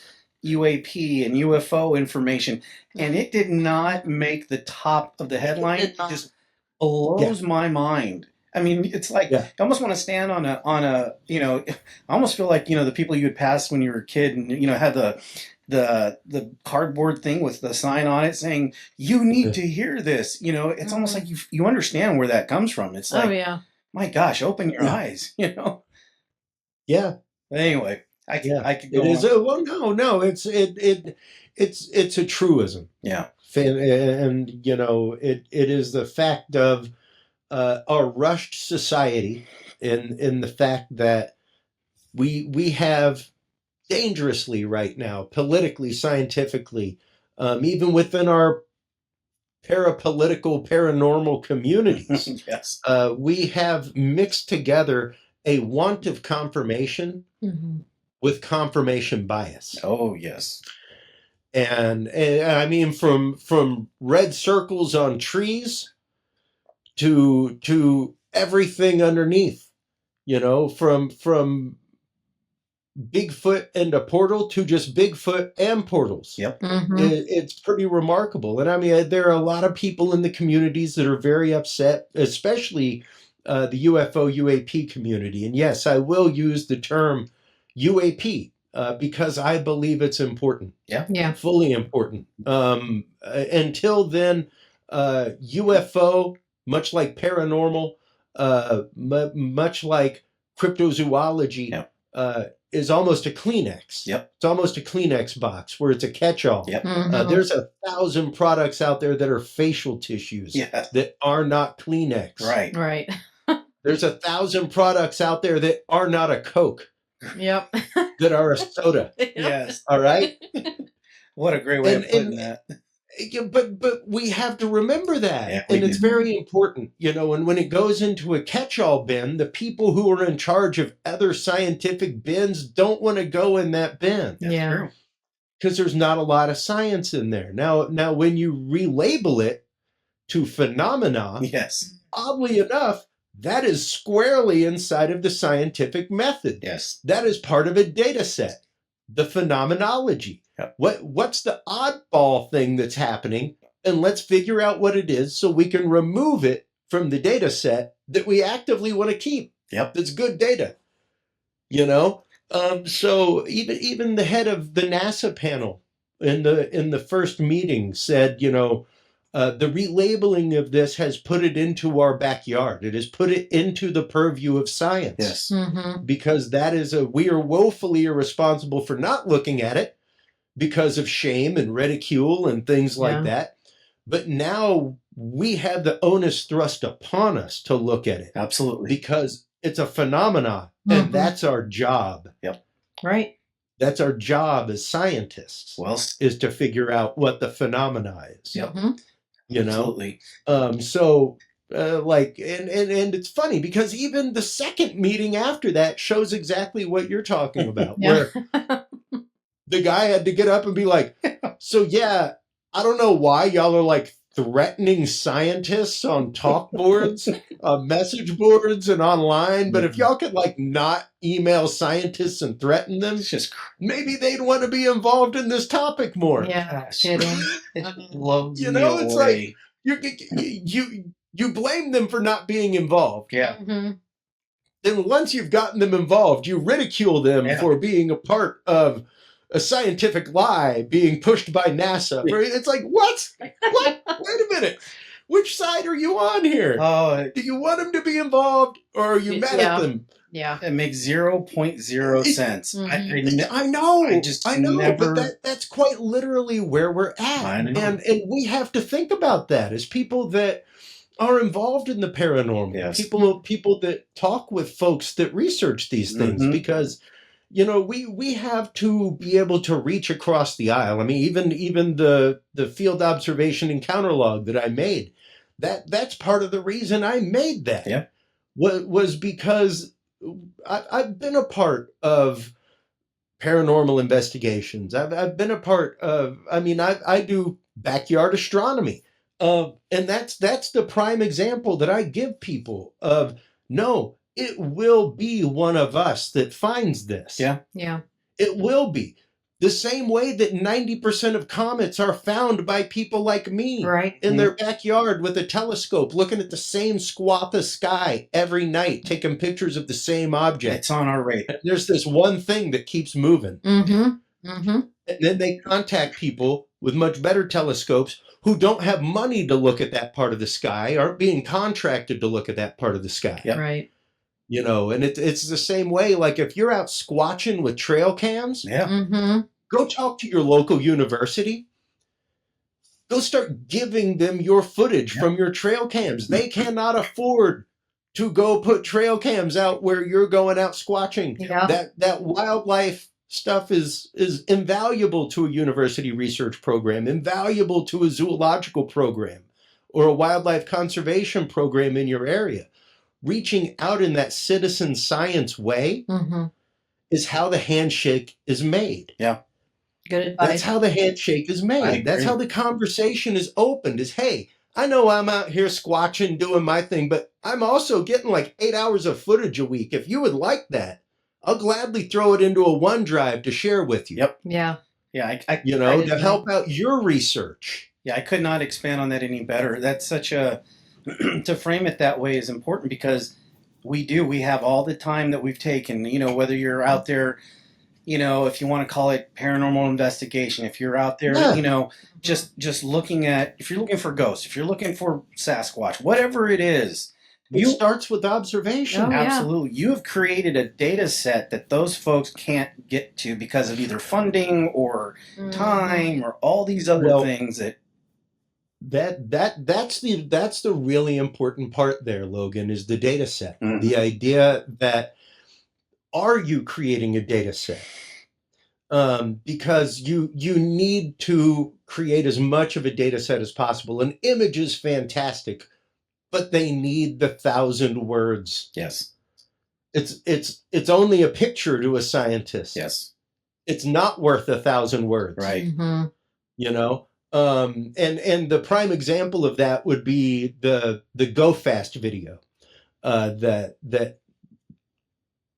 UAP and UFO information, and it did not make the top of the headline, just blows my mind. I mean, it's like Yeah. you almost want to stand on a I almost feel like the people you would pass when you were a kid and had the cardboard thing with the sign on it saying you need to hear this. It's almost like you understand where that comes from. It's like, Oh yeah. my gosh, open your eyes. Yeah. But anyway, Yeah. I could It go is. on. No. It's a truism. Yeah. And it is the fact of our rushed society, in the fact that we have dangerously right now, politically, scientifically, even within our parapolitical, paranormal communities, Yes. we have mixed together a want of confirmation with confirmation bias. Oh, yes. And I mean, from red circles on trees to everything underneath, from Bigfoot and a portal to just Bigfoot and portals. Yep. It's pretty remarkable. And I mean, there are a lot of people in the communities that are very upset, especially the UFO UAP community. And yes, I will use the term UAP because I believe it's important. Yeah. Fully important. Until then, UFO, much like paranormal, much like cryptozoology, is almost a Kleenex. Yep. It's almost a Kleenex box where it's a catch-all. Yep. There's 1,000 products out there that are facial tissues that are not Kleenex. Right. Right. There's 1,000 products out there that are not a Coke, Yep. that are a soda. Yes. All right? What a great way of putting that. Yeah, but we have to remember that. Yeah, and we it's do. very important, and when it goes into a catch-all bin, the people who are in charge of other scientific bins don't want to go in that bin. That's Yeah. true. Because there's not a lot of science in there. Now, when you relabel it to phenomena, Yes. oddly enough, that is squarely inside of the scientific method. Yes. That is part of a data set, the phenomenology. Yep. What's the oddball thing that's happening? And let's figure out what it is so we can remove it from the data set that we actively want to keep. Yep. That's good data. So even the head of the NASA panel in the first meeting said, the relabeling of this has put it into our backyard. It has put it into the purview of science. Yes. Because we are woefully irresponsible for not looking at it because of shame and ridicule and things like that. But now we have the onus thrust upon us to look at it. Absolutely. Because it's a phenomena, and that's our job. Yep. Right. That's our job as scientists. Well, is to figure out what the phenomena is. Yep. Absolutely. Absolutely. And it's funny because even the second meeting after that shows exactly what you're talking about. Where the guy had to get up and be like, so yeah, I don't know why y'all are like threatening scientists on talk boards, message boards and online, but if y'all could like not email scientists and threaten them, It's just maybe they'd want to be involved in this topic more. Yeah. gosh. Kidding. It blows You me know, it's away. You blame them for not being involved. Yeah. Then once you've gotten them involved, you ridicule them for being a part of a scientific lie being pushed by NASA. It's like, what? What? Wait a minute. Which side are you on here? Oh, Do you want them to be involved or are you mad at them? Yeah. it makes 0.0 sense. I know. I know, never- but that's quite literally where we're at. I know. And we have to think about that as people that are involved in the paranormal. Yes. People that talk with folks that research these things because we have to be able to reach across the aisle. I mean, even the field observation encounter log that I made, that's part of the reason I made that. Yeah. Was because I've been a part of paranormal investigations. I've been a part of. I mean, I do backyard astronomy, and that's the prime example that I give people of no. It will be one of us that finds this. Yeah. Yeah. It will be. The same way that 90% of comets are found by people like me Right. in their backyard with a telescope, looking at the same swath of sky every night, taking pictures of the same object. It's on our radar. There's this one thing that keeps moving. And then they contact people with much better telescopes who don't have money to look at that part of the sky, aren't being contracted to look at that part of the sky. Yep. Right. You know, and it's the same way. Like if you're out squatching with trail cams, Yeah. go talk to your local university. Go start giving them your footage from your trail cams. They cannot afford to go put trail cams out where you're going out squatching. Yeah. That wildlife stuff is invaluable to a university research program, invaluable to a zoological program or a wildlife conservation program in your area. Reaching out in that citizen science way is how the handshake is made. Yeah. Good advice. That's how the handshake is made. That's how the conversation is opened is, hey, I know I'm out here squatching, doing my thing, but I'm also getting like 8 hours of footage a week. If you would like that, I'll gladly throw it into a OneDrive to share with you. Yep. Yeah. Yeah. To help out your research. Yeah, I could not expand on that any better. That's such a to frame it that way is important because we have all the time that we've taken, whether you're out there, if you want to call it paranormal investigation, if you're out there, just looking at, if you're looking for ghosts, if you're looking for Sasquatch, whatever it is, it starts with observation. Oh, absolutely. You have created a data set that those folks can't get to because of either funding or time or all these other things that's the really important part there, Logan, is the data set. The idea that, are you creating a data set? Because you need to create as much of a data set as possible. An image is fantastic, but they need the 1,000 words. Yes. It's only a picture to a scientist. Yes. It's not worth 1,000 words. Right. And the prime example of that would be the Go Fast video that the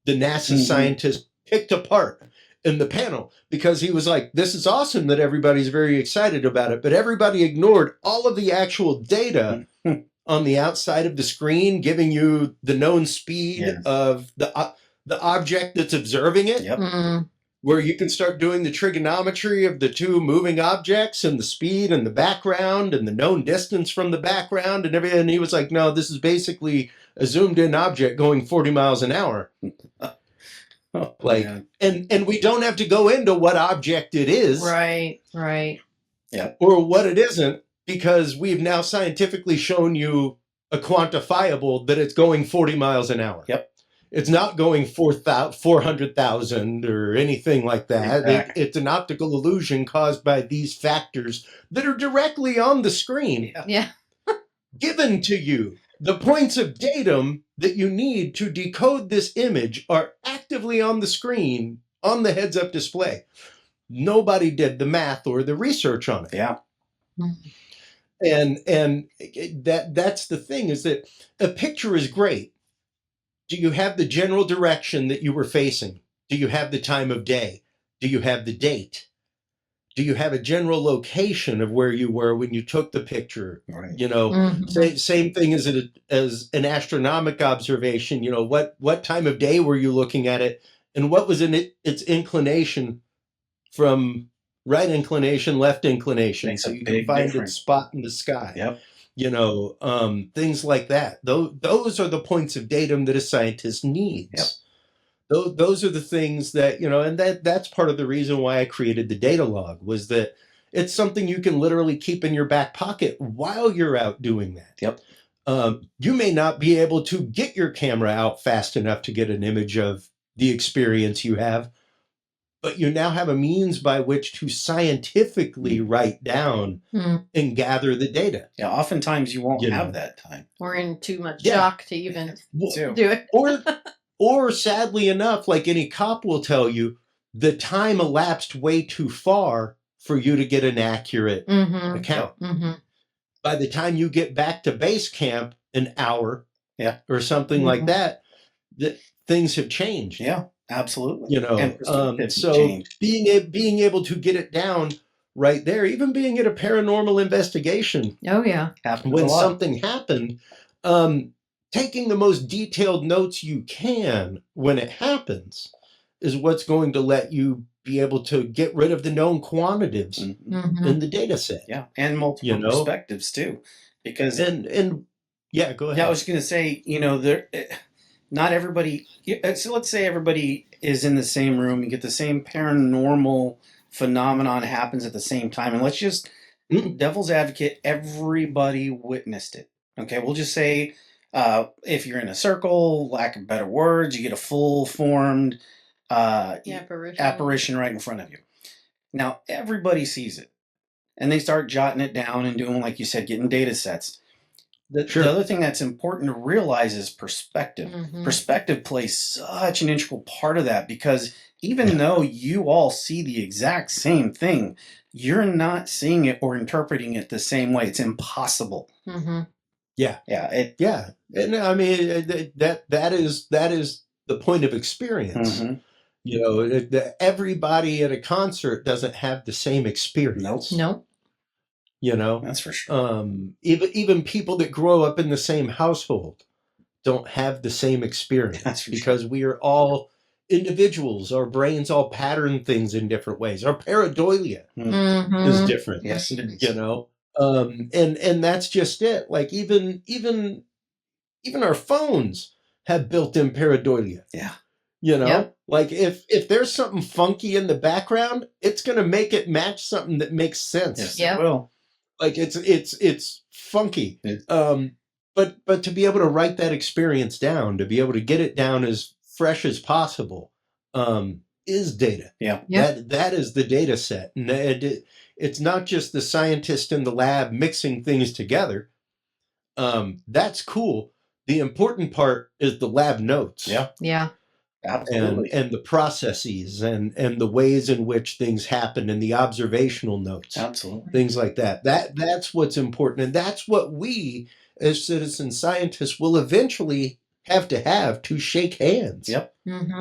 NASA scientist picked apart in the panel because he was like, this is awesome that everybody's very excited about it, but everybody ignored all of the actual data on the outside of the screen, giving you the known speed of the object that's observing it. Yep. Where you can start doing the trigonometry of the two moving objects and the speed and the background and the known distance from the background and everything. And he was like, no, this is basically a zoomed in object going 40 miles an hour. And we don't have to go into what object it is. Right. Yeah. Or what it isn't, because we've now scientifically shown you a quantifiable that it's going 40 miles an hour. Yep. It's not going 400,000 or anything like that. Exactly. It's an optical illusion caused by these factors that are directly on the screen. Yeah. Given to you. The points of datum that you need to decode this image are actively on the screen on the heads-up display. Nobody did the math or the research on it. Yeah. And that's the thing, is that a picture is great. Do you have the general direction that you were facing? Do you have the time of day? Do you have the date? Do you have a general location of where you were when you took the picture? Right. Same thing as an astronomic observation. What time of day were you looking at it? And what was its inclination from right inclination, left inclination? Makes so a you big can find difference. its spot in the sky. Yep. Things like that. Those are the points of datum that a scientist needs. Yep. Those are the things that, and that's part of the reason why I created the data log, was that it's something you can literally keep in your back pocket while you're out doing that. Yep. You may not be able to get your camera out fast enough to get an image of the experience you have, but you now have a means by which to scientifically write down and gather the data. Yeah, oftentimes you won't have that time. We're in too much shock to even do it. Or sadly enough, like any cop will tell you, the time elapsed way too far for you to get an accurate account. By the time you get back to base camp, an hour or something like that, things have changed. Yeah. Absolutely. And So change. being able to get it down right there, even being at a paranormal investigation, Oh yeah. Happens a when lot. something happened, taking the most detailed notes you can when it happens is what's going to let you be able to get rid of the known quantitatives in the data set. Yeah, and multiple perspectives too, because and yeah, go ahead. yeah, I was going to say, not everybody. So let's say everybody is in the same room, you get the same paranormal phenomenon happens at the same time, and let's just devil's advocate, everybody witnessed it. Okay, we'll just say if you're in a circle, lack of better words, you get a full formed apparition right in front of you. Now everybody sees it, and they start jotting it down and doing, like you said, getting data sets. The other thing that's important to realize is perspective. Perspective plays such an integral part of that, because even though you all see the exact same thing, you're not seeing it or interpreting it the same way. It's impossible. Yeah. And I mean, that is the point of experience. Everybody at a concert doesn't have the same experience. Nope. That's for sure. Even people that grow up in the same household don't have the same experience. That's for because sure. we are all individuals. Our brains all pattern things in different ways. Our pareidolia is different. Yes, it is. And that's just it. Like even our phones have built-in pareidolia. Yeah. Like if there's something funky in the background, it's going to make it match something that makes sense. Yes, it will. Like it's funky. But to be able to write that experience down, to be able to get it down as fresh as possible, is data. Yeah. That is the data set. And it's not just the scientist in the lab mixing things together. That's cool. The important part is the lab notes. Yeah. Absolutely. And the processes and the ways in which things happen, and the observational notes. Absolutely. Things like that. That's what's important. And that's what we as citizen scientists will eventually have to shake hands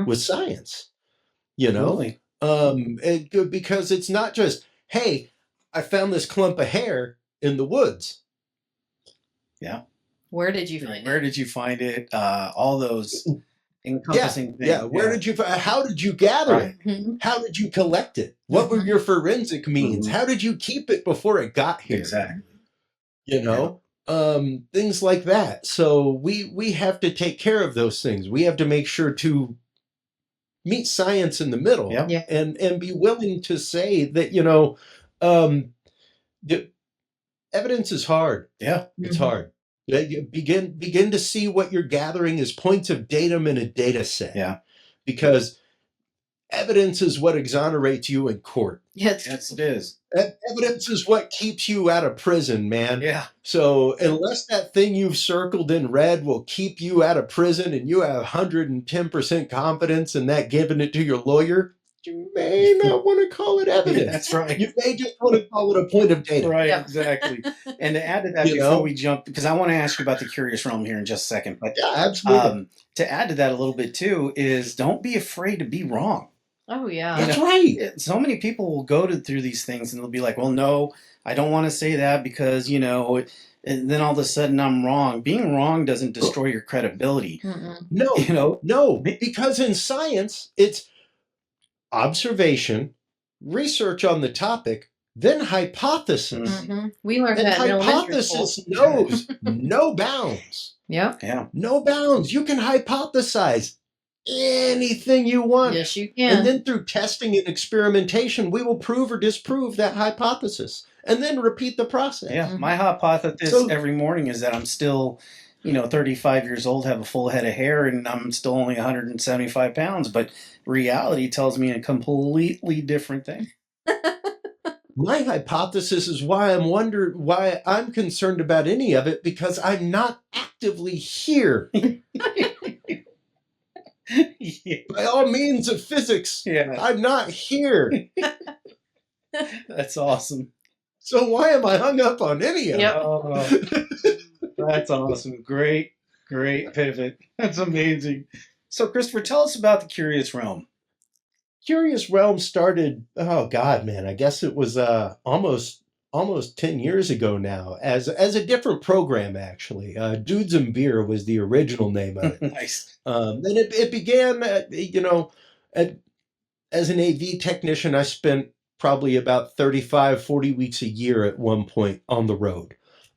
with science. Absolutely. Because it's not just, hey, I found this clump of hair in the woods. Yeah. Where did you find it? Where did you find it? All those encompassing things. Yeah. How did you gather it? How did you collect it? What were your forensic means? How did you keep it before it got here? Exactly. Things like that. So we have to take care of those things. We have to make sure to meet science in the middle and be willing to say that, the evidence is hard. Yeah. It's hard. You begin to see what you're gathering as points of datum in a data set. Yeah. Because evidence is what exonerates you in court. Yes, it is. Evidence is what keeps you out of prison, man. Yeah. So unless that thing you've circled in red will keep you out of prison and you have 110% confidence in that giving it to your lawyer, you may not want to call it evidence. That's right. You may just want to call it a point of data. Right, exactly. And to add to that, before we jump, because I want to ask you about the curious realm here in just a second. But yeah, absolutely. To add to that a little bit too is don't be afraid to be wrong. Oh yeah. That's right. So many people will go through these things and they'll be like, well, no, I don't want to say that because, and then all of a sudden I'm wrong. Being wrong doesn't destroy your credibility. No, because in science, it's observation, research on the topic, then hypothesis. We learned and that hypothesis knows no bounds. Yeah. No bounds. You can hypothesize anything you want. Yes, you can. And then through testing and experimentation, we will prove or disprove that hypothesis and then repeat the process. Yeah. My hypothesis every morning is that I'm still, 35 years old, have a full head of hair, and I'm still only 175 pounds. But reality tells me a completely different thing. My hypothesis is why I'm concerned about any of it, because I'm not actively here. By all means of physics, I'm not here. That's awesome. So why am I hung up on any of it? Oh, that's awesome. Great pivot. That's amazing. So, Christopher, tell us about the Curious Realm. Curious Realm started, oh God, man, I guess it was almost 10 years ago now as a different program, actually. Dudes and Beer was the original name of it. Nice. And it began, at, as an AV technician, I spent probably about 35, 40 weeks a year at one point on the road.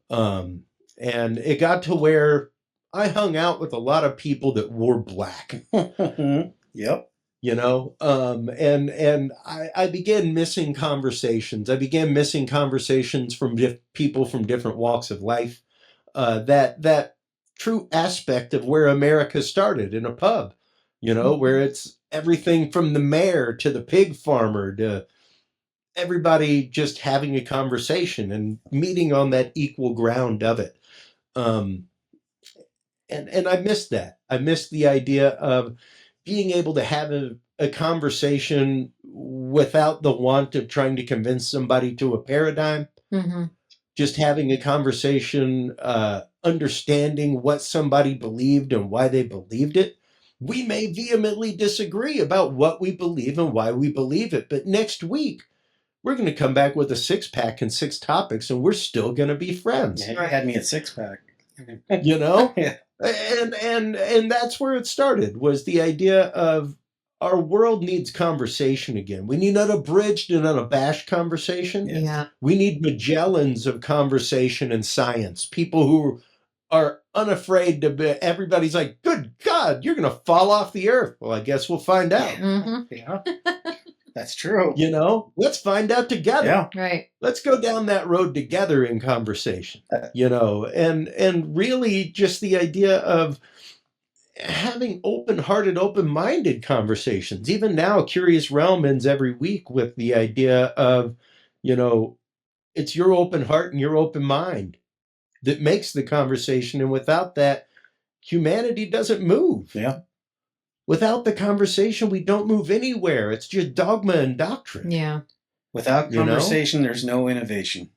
And it got to where I hung out with a lot of people that wore black. Yep. And I began missing conversations. I began missing conversations from people from different walks of life. That true aspect of where America started, in a pub, where it's everything from the mayor to the pig farmer to everybody just having a conversation and meeting on that equal ground of it. Um, and I missed that. I missed the idea of being able to have a conversation without the want of trying to convince somebody to a paradigm. Mm-hmm. Just having a conversation, understanding what somebody believed and why they believed it. We may vehemently disagree about what we believe and why we believe it, but next week we're going to come back with a 6-pack and 6 topics, and we're still going to be friends. Yeah, you had me at 6-pack. Yeah. And that's where it started, was the idea of our world needs conversation again. We need unabridged and unabashed conversation. Yes. Yeah. We need Magellans of conversation and science. People who are unafraid to be, everybody's like, good God, you're going to fall off the earth. Well, I guess we'll find out. Mm-hmm. Yeah. That's true. Let's find out together. Yeah. Right. Let's go down that road together in conversation, and really just the idea of having open-hearted, open-minded conversations. Even now, Curious Realm ends every week with the idea of, it's your open heart and your open mind that makes the conversation. And without that, humanity doesn't move. Yeah. Without the conversation, we don't move anywhere. It's just dogma and doctrine. Yeah. Without conversation, there's no innovation.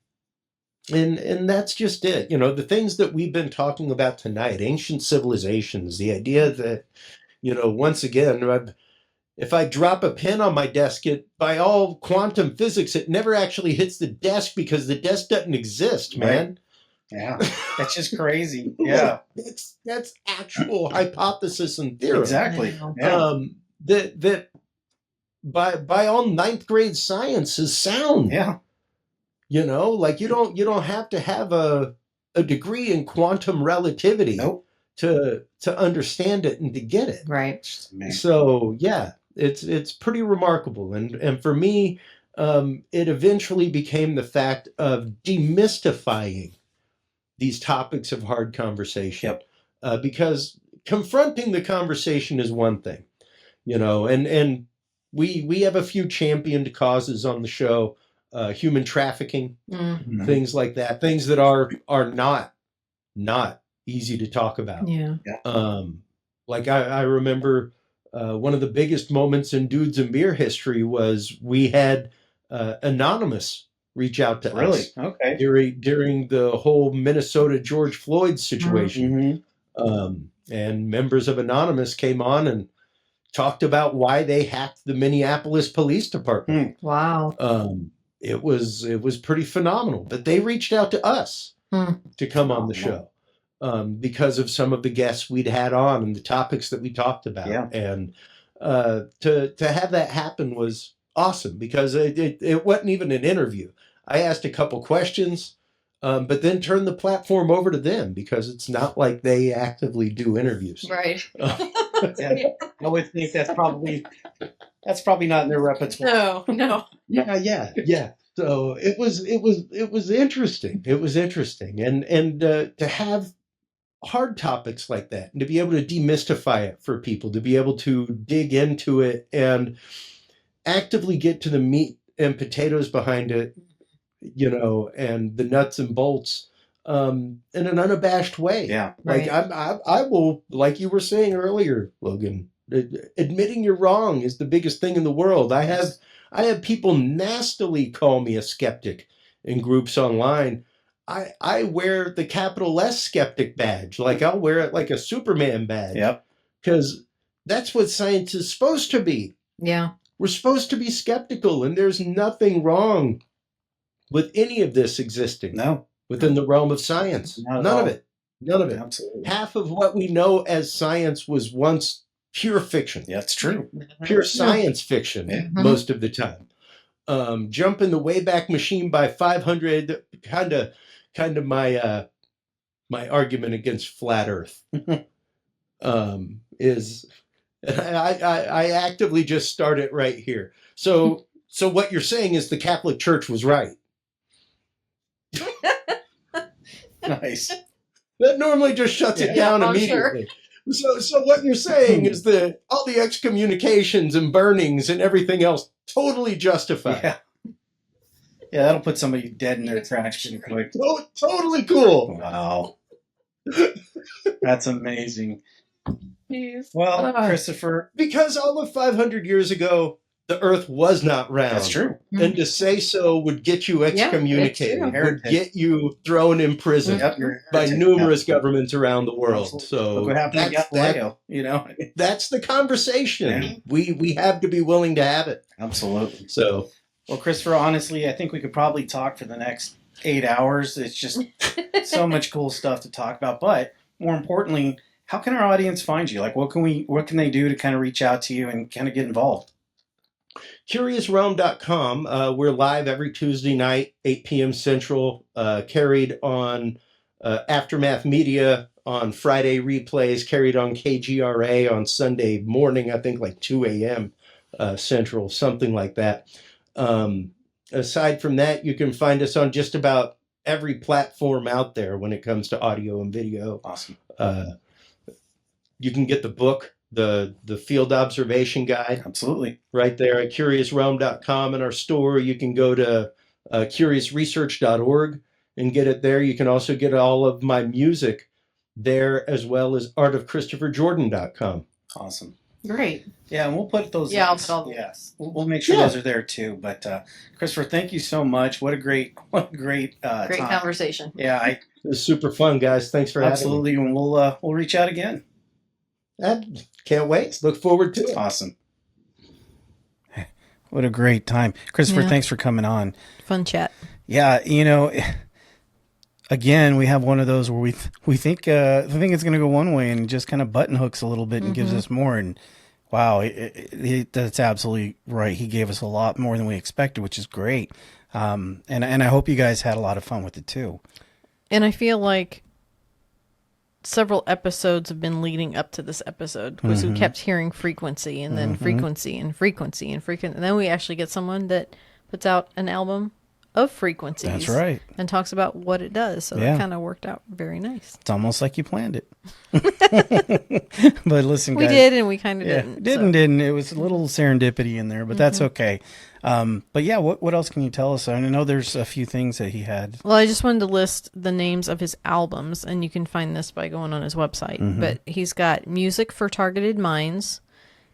And that's just it. The things that we've been talking about tonight, ancient civilizations, the idea that, once again, if I drop a pen on my desk, by all quantum physics, it never actually hits the desk because the desk doesn't exist, man. Right. Yeah. That's just crazy. Yeah. That's actual hypothesis and theorem. Exactly. Yeah. That by all 9th grade science is sound. Yeah. You don't have to have a degree in quantum relativity Nope. to understand it and to get it. Right. So yeah, it's pretty remarkable. And for me, it eventually became the fact of demystifying these topics of hard conversation. Yep. Because confronting the conversation is one thing, and we have a few championed causes on the show, human trafficking, Mm-hmm. things like that, things that are not easy to talk about. Yeah. Like I remember one of the biggest moments in Dudes and Beer history was we had Anonymous reach out to us. Okay. During the whole Minnesota George Floyd situation. Mm-hmm. And members of Anonymous came on and talked about why they hacked the Minneapolis Police Department. Wow. It was pretty phenomenal. But they reached out to us to come on the show because of some of the guests we'd had on and the topics that we talked about. Yeah. And to have that happen was awesome because it wasn't even an interview. I asked a couple questions, but then turned the platform over to them because it's not like they actively do interviews. Right. Yeah. I would think that's probably not in their repertoire. No. Yeah. So it was interesting. It was interesting, and to have hard topics like that and to be able to demystify it for people, to be able to dig into it and actively get to the meat and potatoes behind it, and the nuts and bolts in an unabashed way. Yeah. Like Right. I will, like you were saying earlier, Logan, admitting you're wrong is the biggest thing in the world. I have people nastily call me a skeptic in groups online. I wear the capital S skeptic badge. Like I'll wear it like a Superman badge. Yep. Because That's what science is supposed to be. Yeah. We're supposed to be skeptical, and there's nothing wrong with any of this existing No, within the realm of science. Not at None all. of it. None of it. absolutely. Half of what we know as science was once pure fiction, Yeah, it's true. pure science fiction Yeah. most of the time. Jump in the Wayback Machine by 500, kind of my argument against flat Earth is I actively just start it right here. So what you're saying is the Catholic Church was right. Nice. That normally just shuts it down I'm sure. immediately. So what you're saying is that all the excommunications and burnings and everything else totally justified. Yeah. Yeah, that'll put somebody dead in their tracks pretty quick. Totally cool. Wow. That's amazing. Jeez. Well, Christopher, Because all of 500 years ago, the Earth was not round. that's true. And to say so would get you excommunicated, true. would get you thrown in prison Yep, you're by heretic. numerous governments around the world. Absolutely. So Look what happened to Galileo, you know? that's the conversation. Yeah. We have to be willing to have it. Absolutely. So Well, Christopher, honestly, I think we could probably talk for the next 8 hours. It's just so much cool stuff to talk about. But more importantly, how can our audience find you? Like, what can they do to kind of reach out to you and kind of get involved? CuriousRealm.com. We're live every Tuesday night, 8 p.m. Central, carried on Aftermath Media on Friday replays, carried on KGRA on Sunday morning, I think like 2 a.m. Central, something like that. Aside from that, you can find us on just about every platform out there when it comes to audio and video. Awesome. You can get the book, the Field Observation Guide, Absolutely. right there at CuriousRealm.com in our store. You can go to CuriousResearch.org and get it there. You can also get all of my music there, as well as ArtofChristopherJordan.com. Awesome. Great. Yeah, and we'll put those. Yeah, I'll links. put all the Yeah, links. we'll make sure Yeah. those are there too. But Christopher, thank you so much. What a great Great time. conversation. Yeah, It was super fun, guys. Thanks for absolutely, and we'll reach out again. having me. Can't wait. Look forward to it. Awesome. What a great time, Christopher. Yeah. Thanks for coming on. Fun chat. Yeah, again, we have one of those where we think it's going to go one way and just kind of button hooks a little bit and gives us more. And wow, that's absolutely right. He gave us a lot more than we expected, which is great. And I hope you guys had a lot of fun with it too. And I feel like several episodes have been leading up to this episode because we kept hearing frequency and then frequency and frequency and frequency. And then we actually get someone that puts out an album of frequencies. That's right. And talks about what it does. So Yeah. that kind of worked out very nice. It's almost like you planned it. But listen, We guys. did and we kind of Yeah, didn't. didn't. It was a little serendipity in there, but that's okay. But yeah, what else can you tell us? I know there's a few things that he had. Well, I just wanted to list the names of his albums, and you can find this by going on his website. But he's got Music for Targeted Minds,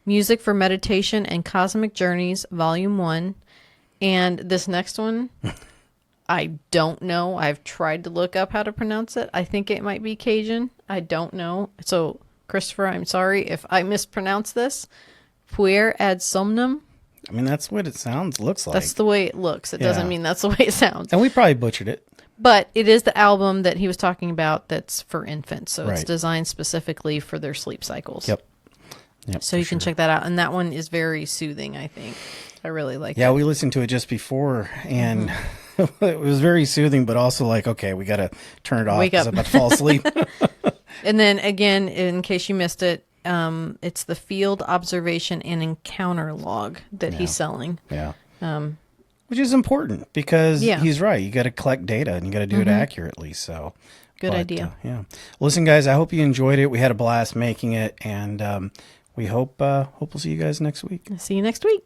Music for Meditation and Cosmic Journeys, Volume 1, and this next one, I don't know. I've tried to look up how to pronounce it. I think it might be Cajun. I don't know. So, Christopher, I'm sorry if I mispronounce this. Puer ad somnum. I mean, that's what it looks like. That's the way it looks. It Yeah. doesn't mean that's the way it sounds. And we probably butchered it. But it is the album that he was talking about that's for infants. So it's Right. designed specifically for their sleep cycles. Yep, So you can check that out. And that one is very soothing, I think. I really like Yeah, it. we listened to it just before, and it was very soothing, but also like, okay, we got to turn it off Wake because up. I'm about to fall asleep. And then again, in case you missed it, it's the Field Observation and Encounter Log that he's selling. Yeah. Which is important because Yeah. he's right. You got to collect data and you got to do it accurately. So Good idea. Yeah. Listen, guys, I hope you enjoyed it. We had a blast making it, and we hope we'll see you guys next week. See you next week.